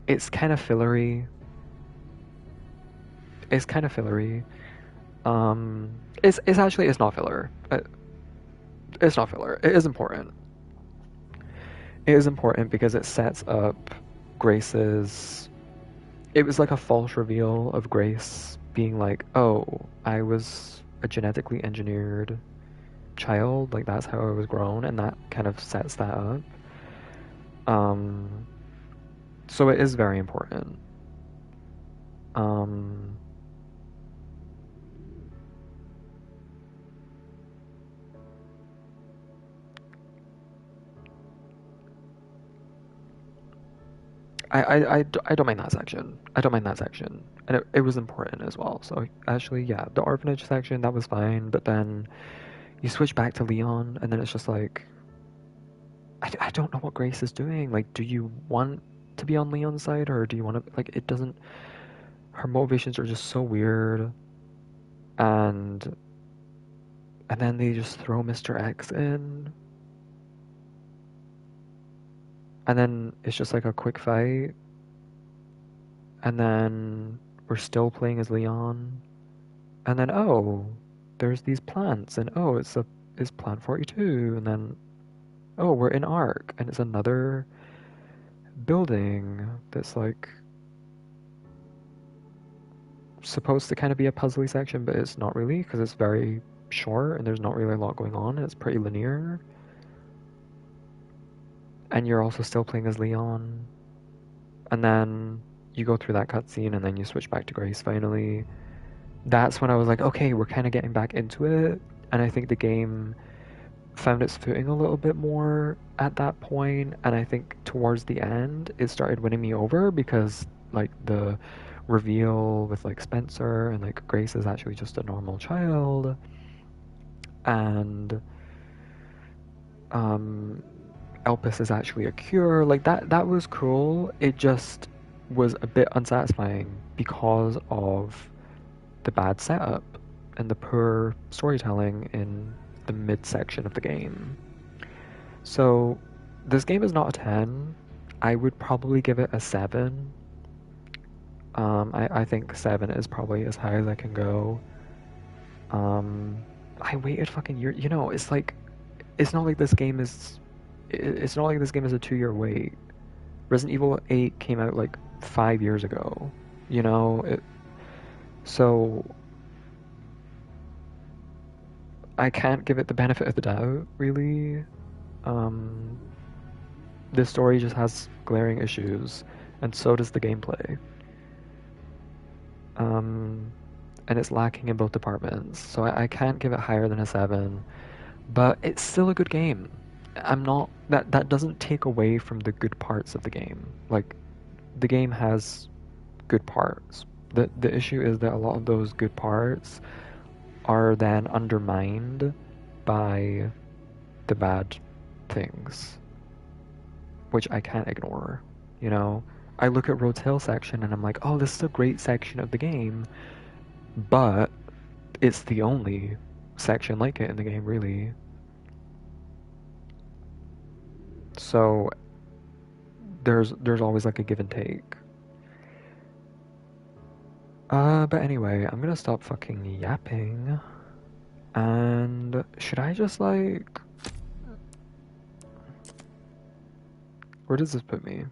it's kind of fillery. It's kind of fillery. It's actually, it's not filler. It's not filler. It is important. It is important because it sets up Grace's... It was like a false reveal of Grace being like, oh, I was a genetically engineered child. Like, that's how I was grown, and that kind of sets that up. So it is very important. I don't mind that section. I don't mind that section. And it was important as well. So actually, yeah, the orphanage section, that was fine. But then you switch back to Leon, and then it's just like, I don't know what Grace is doing. Like, do you want to be on Leon's side, or do you want to, like, it doesn't, her motivations are just so weird. And then they just throw Mr. X in. And then it's just like a quick fight. And then we're still playing as Leon. And then, oh, there's these plants. And oh, it's plant 42. And then, oh, we're in Ark. And it's another building that's like supposed to kind of be a puzzly section, but it's not really, because it's very short and there's not really a lot going on. It's pretty linear. And you're also still playing as Leon. And then you go through that cutscene and then you switch back to Grace finally. That's when I was like, okay, we're kind of getting back into it. And I think the game found its footing a little bit more at that point. And I think towards the end, it started winning me over because, like, the reveal with, like, Spencer and, like, Grace is actually just a normal child. And, Elpis is actually a cure. Like, that was cool. It just was a bit unsatisfying because of the bad setup and the poor storytelling in the mid-section of the game. So, this game is not a 10. I would probably give it a 7. I think 7 is probably as high as I can go. I waited fucking year. You know, it's like, it's not like this game is... It's not like this game is a 2-year wait. Resident Evil 8 came out like 5 years ago. You know? So... I can't give it the benefit of the doubt, really. This story just has glaring issues, and so does the gameplay. And it's lacking in both departments, so I can't give it higher than a 7. But it's still a good game. I'm not... That doesn't take away from the good parts of the game. Like, the game has good parts. The issue is that a lot of those good parts are then undermined by the bad things, which I can't ignore, you know? I look at Rhodes Hill section and I'm like, oh, this is a great section of the game, but it's the only section like it in the game, really. So there's always like a give and take. But anyway, I'm gonna stop fucking yapping. And should I just like... Where does this put me?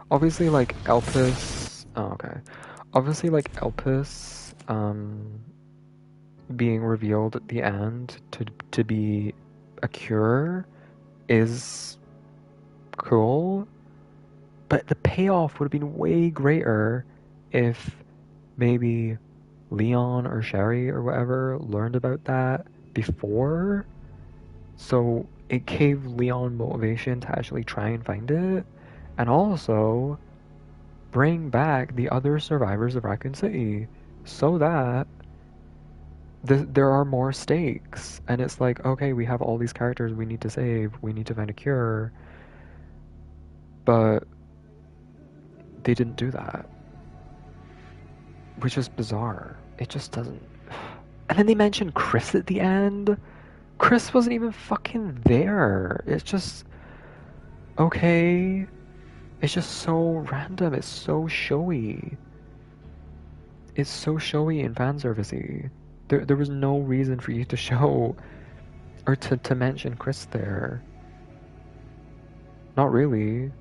Obviously, like, Elpis... Oh, okay. Obviously, like, Elpis, being revealed at the end to be a cure is cool, but the payoff would have been way greater if maybe Leon or Sherry or whatever learned about that before, so it gave Leon motivation to actually try and find it, and also bring back the other survivors of Raccoon City so that there are more stakes. And it's like, okay, we have all these characters we need to save, we need to find a cure, but they didn't do that, which is bizarre. It just doesn't... And then they mentioned Chris at the end. Chris wasn't even fucking there. It's just... Okay. It's just so random. It's so showy. It's so showy and fan servicey. There was no reason for you to show... Or to mention Chris there. Not really.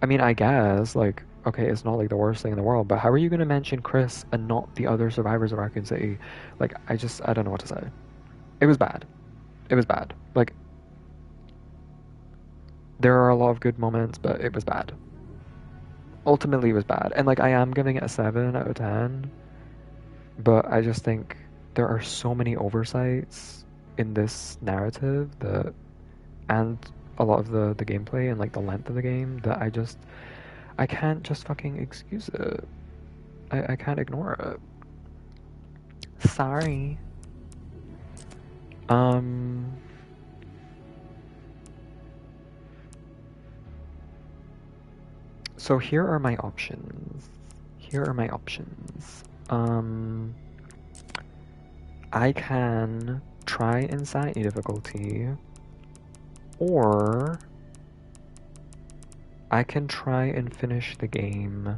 I mean, I guess, like... Okay, it's not like the worst thing in the world, but how are you going to mention Chris and not the other survivors of Raccoon City? Like, I don't know what to say. It was bad. It was bad. Like, there are a lot of good moments, but it was bad. Ultimately, it was bad. And, like, I am giving it a 7 out of 10, but I just think there are so many oversights in this narrative that, and a lot of the gameplay and like the length of the game, that I can't just fucking excuse it. I can't ignore it. Sorry. So here are my options. Here are my options. I can try insanity difficulty, or I can try and finish the game.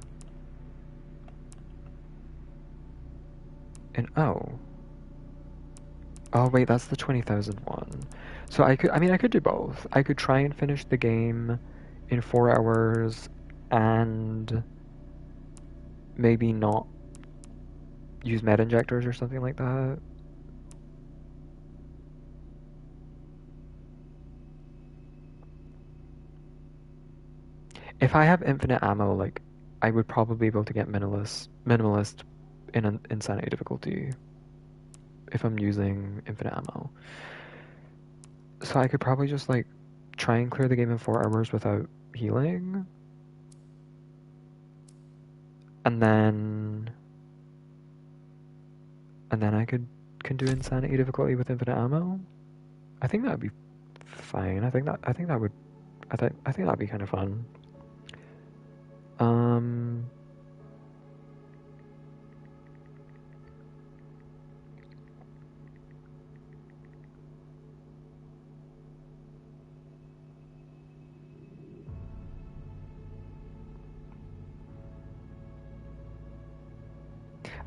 And oh wait, that's the 20,000 one. So I could do both. I could try and finish the game in 4 hours and maybe not use med injectors or something like that. If I have infinite ammo, like, I would probably be able to get minimalist in an insanity difficulty if I'm using infinite ammo. So I could probably just, like, try and clear the game in 4 hours without healing. And then I can do insanity difficulty with infinite ammo. I think that'd be fine. I think that'd be kind of fun.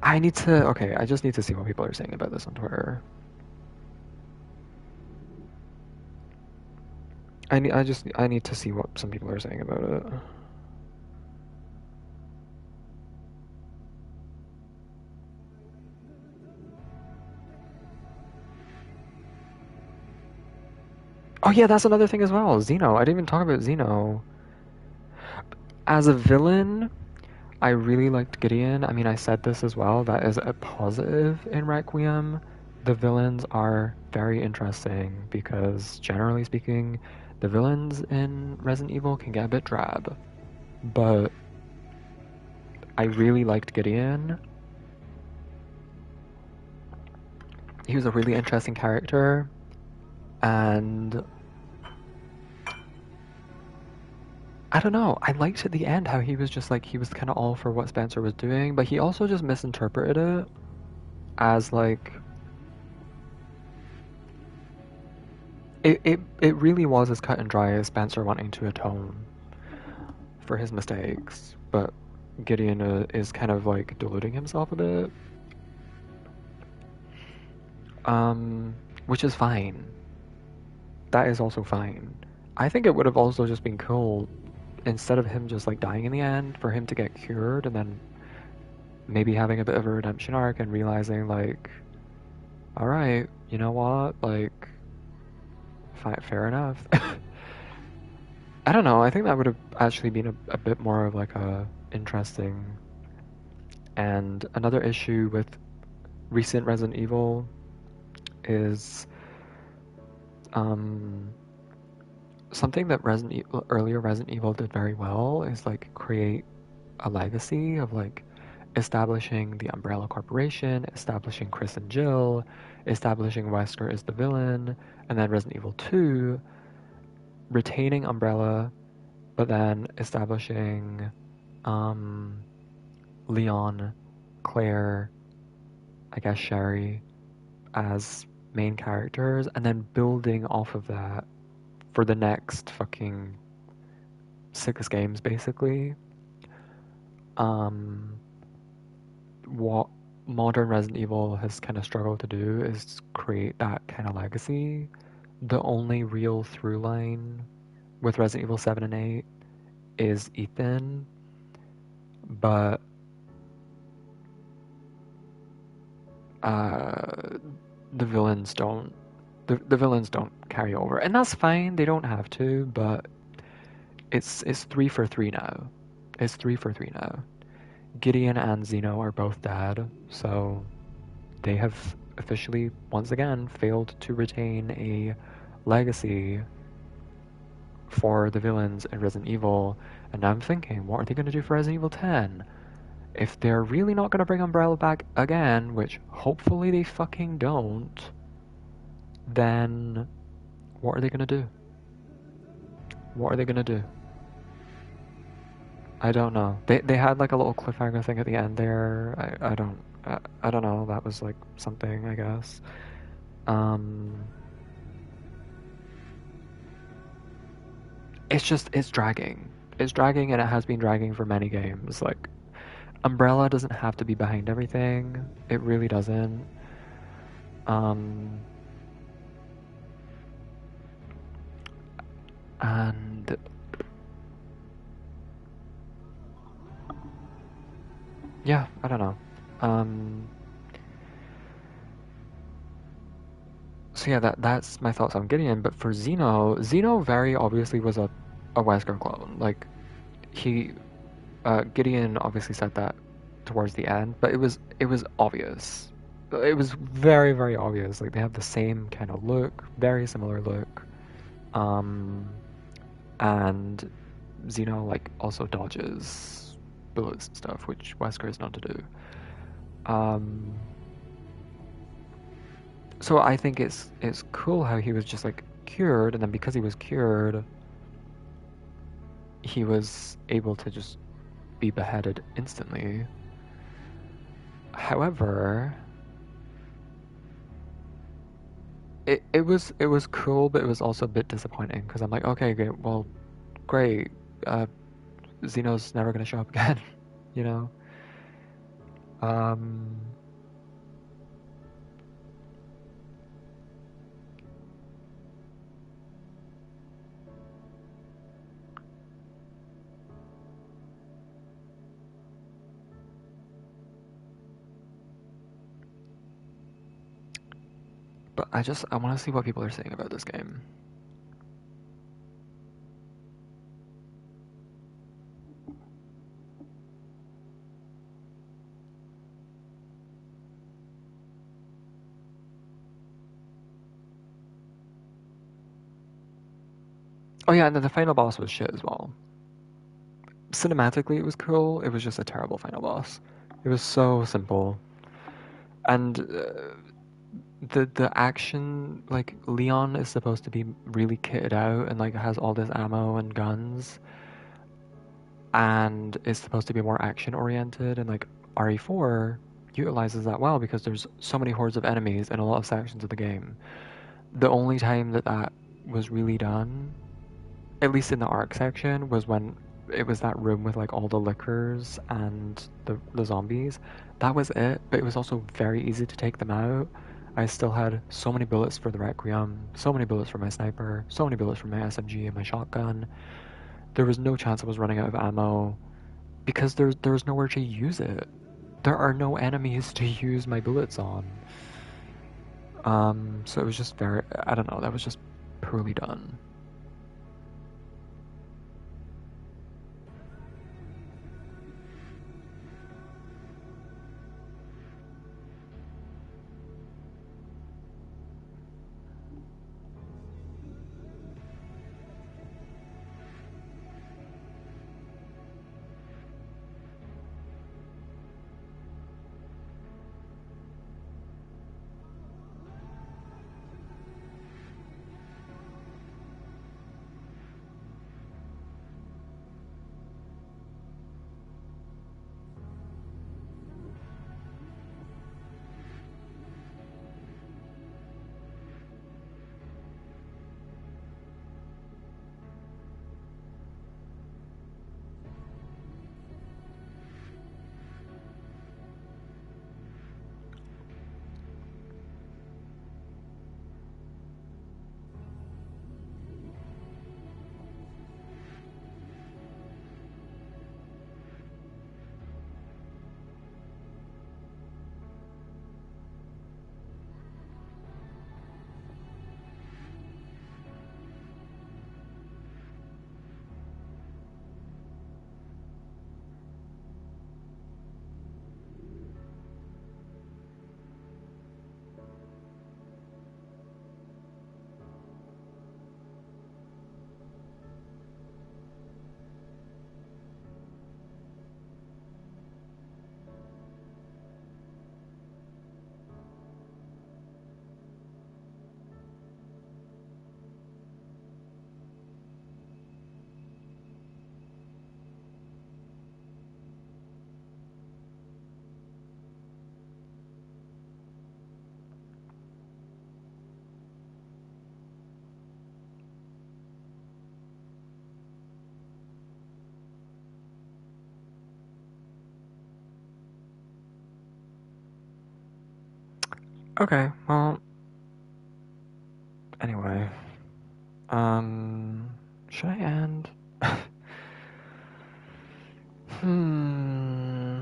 I just need to see what people are saying about this on Twitter. I need to see what some people are saying about it. Oh yeah, that's another thing as well. Xeno. I didn't even talk about Xeno. As a villain, I really liked Gideon. I mean, I said this as well. That is a positive in Requiem. The villains are very interesting because, generally speaking, the villains in Resident Evil can get a bit drab. But I really liked Gideon. He was a really interesting character, and I don't know, I liked at the end how he was just like, he was kind of all for what Spencer was doing, but he also just misinterpreted it as like, it really was as cut and dry as Spencer wanting to atone for his mistakes, but Gideon is kind of like deluding himself a bit. Which is fine. That is also fine. I think it would have also just been cool, instead of him just like dying in the end, for him to get cured and then maybe having a bit of a redemption arc and realizing like, alright, you know what, like, fair enough. I don't know, I think that would have actually been a bit more of like a interesting. And another issue with recent Resident Evil is something that earlier Resident Evil did very well is like create a legacy of like establishing the Umbrella Corporation, establishing Chris and Jill, establishing Wesker as the villain, and then Resident Evil 2 retaining Umbrella, but then establishing Leon, Claire, I guess Sherry as main characters, and then building off of that for the next fucking 6 games, basically. What modern Resident Evil has kind of struggled to do is create that kind of legacy. The only real through line with Resident Evil 7 and 8 is Ethan, but the villains don't. The villains don't carry over, and that's fine. They don't have to, but it's 3 for 3 now. It's 3 for 3 now. Gideon and Xeno are both dead, so they have officially, once again, failed to retain a legacy for the villains in Resident Evil. And now I'm thinking, what are they going to do for Resident Evil 10? If they're really not going to bring Umbrella back again, which hopefully they fucking don't, then what are they going to do? What are they going to do? I don't know. They had like a little cliffhanger thing at the end there. I don't know. That was like something, I guess. It's dragging. It's dragging, and it has been dragging for many games. Like, Umbrella doesn't have to be behind everything. It really doesn't. And yeah, I don't know. So yeah, that's my thoughts on Gideon. But for Xeno very obviously was a Wesker clone. Like, Gideon obviously said that towards the end, but it was obvious. It was very, very obvious. Like, they have the same kind of look, very similar look. And Xeno like also dodges bullets and stuff, which Wesker is known to do. So I think it's cool how he was just like cured, and then because he was cured, he was able to just be beheaded instantly. However, it was cool, but it was also a bit disappointing because I'm like, okay, great, well, great, Xeno's never gonna show up again, you know. But I want to see what people are saying about this game. Oh yeah, and then the final boss was shit as well. Cinematically, it was cool. It was just a terrible final boss. It was so simple, and the action, like, Leon is supposed to be really kitted out and like has all this ammo and guns, and is supposed to be more action oriented, and like RE4 utilizes that well because there's so many hordes of enemies in a lot of sections of the game. The only time that was really done, at least in the ARC section, was when it was that room with like all the liquors and the zombies. That was it, but it was also very easy to take them out. I still had so many bullets for the Requiem, so many bullets for my sniper, so many bullets for my SMG and my shotgun. There was no chance I was running out of ammo because there's nowhere to use it. There are no enemies to use my bullets on. So it was just very, I don't know, that was just poorly done. Okay, well, anyway, should I end? Hmm.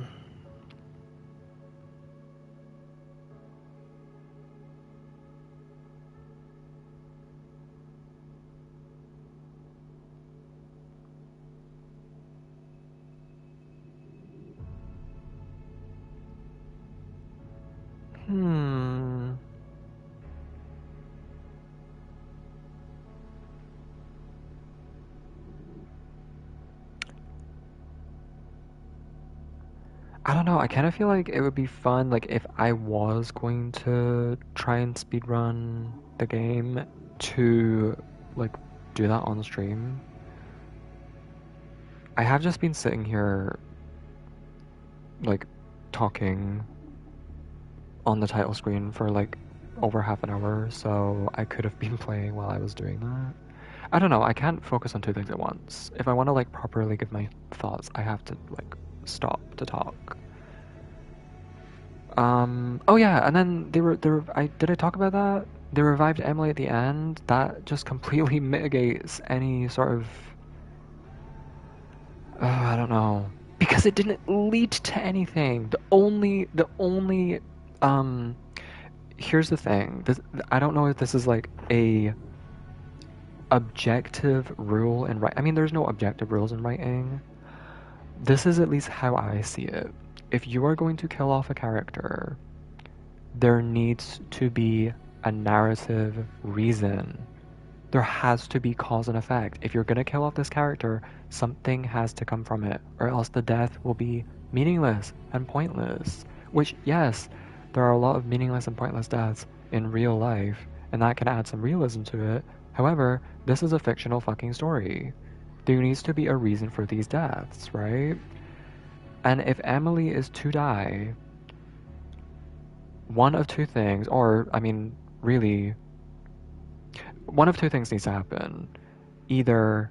Hmm. I don't know, I kind of feel like it would be fun, like, if I was going to try and speedrun the game to, like, do that on stream. I have just been sitting here, like, talking on the title screen for, like, over half an hour, so I could have been playing while I was doing that. I don't know, I can't focus on two things at once. If I want to, like, properly give my thoughts, I have to, like, stop to talk. Oh yeah, and then did I talk about that? They revived Emily at the end. That just completely mitigates any sort of, I don't know, because it didn't lead to anything. Um, here's the thing. I don't know if this is like a objective rule in writing. I mean, there's no objective rules in writing. This is at least how I see it. If you are going to kill off a character, there needs to be a narrative reason. There has to be cause and effect. If you're gonna kill off this character, something has to come from it, or else the death will be meaningless and pointless. Which, yes, there are a lot of meaningless and pointless deaths in real life, and that can add some realism to it. However, this is a fictional fucking story. There needs to be a reason for these deaths, right? And if Emily is to die, one of two things, or, I mean, really, one of two things needs to happen. Either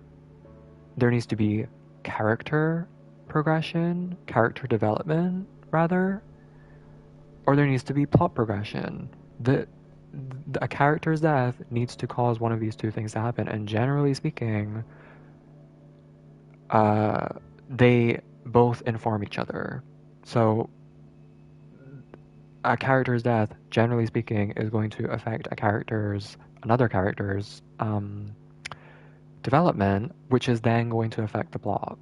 there needs to be character progression, character development, rather, or there needs to be plot progression. A character's death needs to cause one of these two things to happen, and generally speaking, they both inform each other. So, a character's death, generally speaking, is going to affect another character's development, which is then going to affect the plot.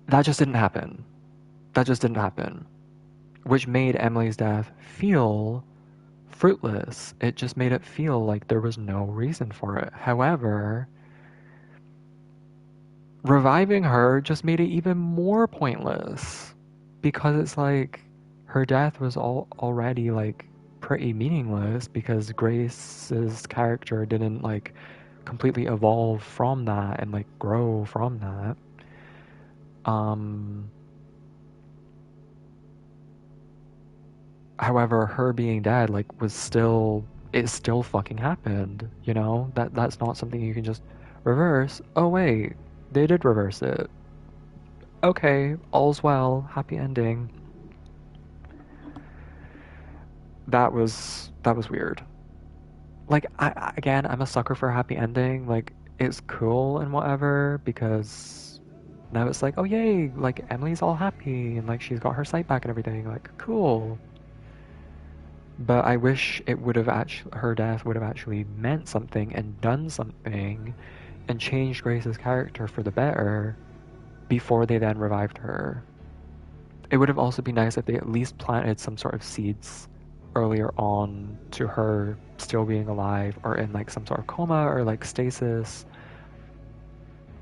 That just didn't happen. That just didn't happen. Which made Emily's death feel fruitless. It just made it feel like there was no reason for it. However, reviving her just made it even more pointless. Because it's like her death was already like pretty meaningless because Grace's character didn't like completely evolve from that and like grow from that. However, her being dead like it still fucking happened, you know? That's not something you can just reverse. Oh wait, they did reverse it. Okay, all's well, happy ending. That was weird. Like again, I'm a sucker for a happy ending. Like it's cool and whatever because now it's like, oh yay, like Emily's all happy and like she's got her sight back and everything. Like cool. But I wish her death would have actually meant something and done something and changed Grace's character for the better before they then revived her. It would have also been nice if they at least planted some sort of seeds earlier on to her still being alive or in like some sort of coma or like stasis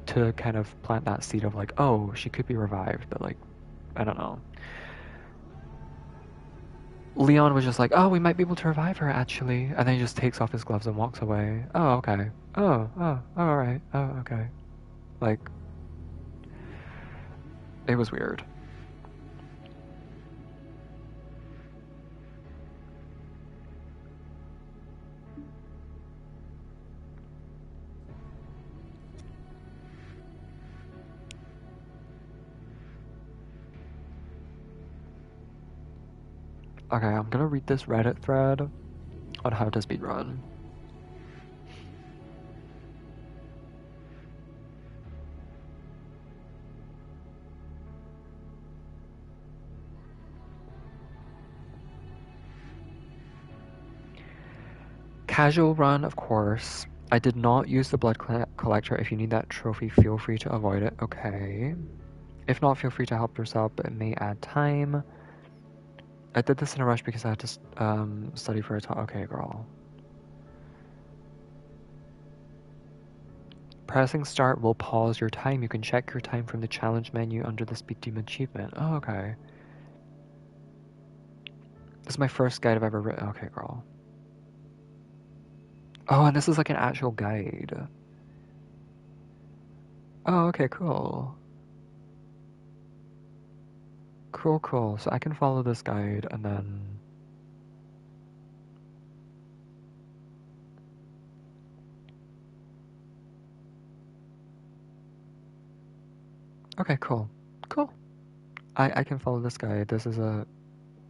to kind of plant that seed of like, oh, she could be revived, but like, I don't know. Leon was just like, oh, we might be able to revive her actually, and then he just takes off his gloves and walks away. Oh, okay. Oh, alright. Oh, okay. Like, it was weird. Okay, I'm gonna read this Reddit thread on how to speedrun. Casual run, of course. I did not use the blood collector. If you need that trophy, feel free to avoid it. Okay. If not, feel free to help yourself, but it may add time. I did this in a rush because I had to study for a talk. Okay, girl. Pressing start will pause your time. You can check your time from the challenge menu under the Speed Team achievement. Oh, okay. This is my first guide I've ever written. Okay, girl. Oh, and this is like an actual guide. Oh, okay, cool. Cool, cool. So I can follow this guide and then... Okay, cool. Cool. I can follow this guide. This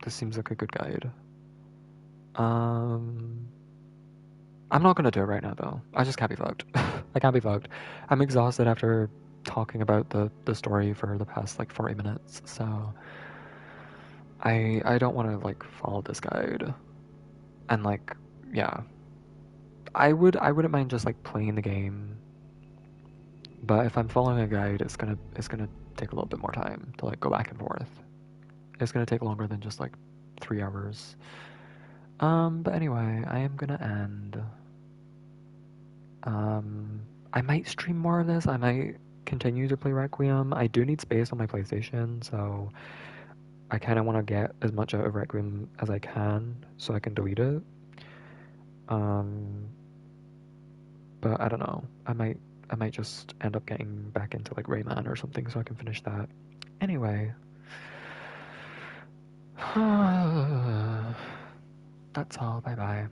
seems like a good guide. I'm not gonna do it right now though. I just can't be fucked. I can't be fucked. I'm exhausted after talking about the story for the past like 40 minutes, so I don't want to like follow this guide. And like, yeah. I wouldn't mind just like playing the game. But if I'm following a guide, it's gonna take a little bit more time to like go back and forth. It's gonna take longer than just like 3 hours. But anyway, I am gonna end. I might stream more of this. I might continue to play Requiem. I do need space on my PlayStation, so I kind of want to get as much out of Requiem as I can so I can delete it. But I don't know. I might just end up getting back into like Rayman or something so I can finish that. Anyway. That's all. Bye bye.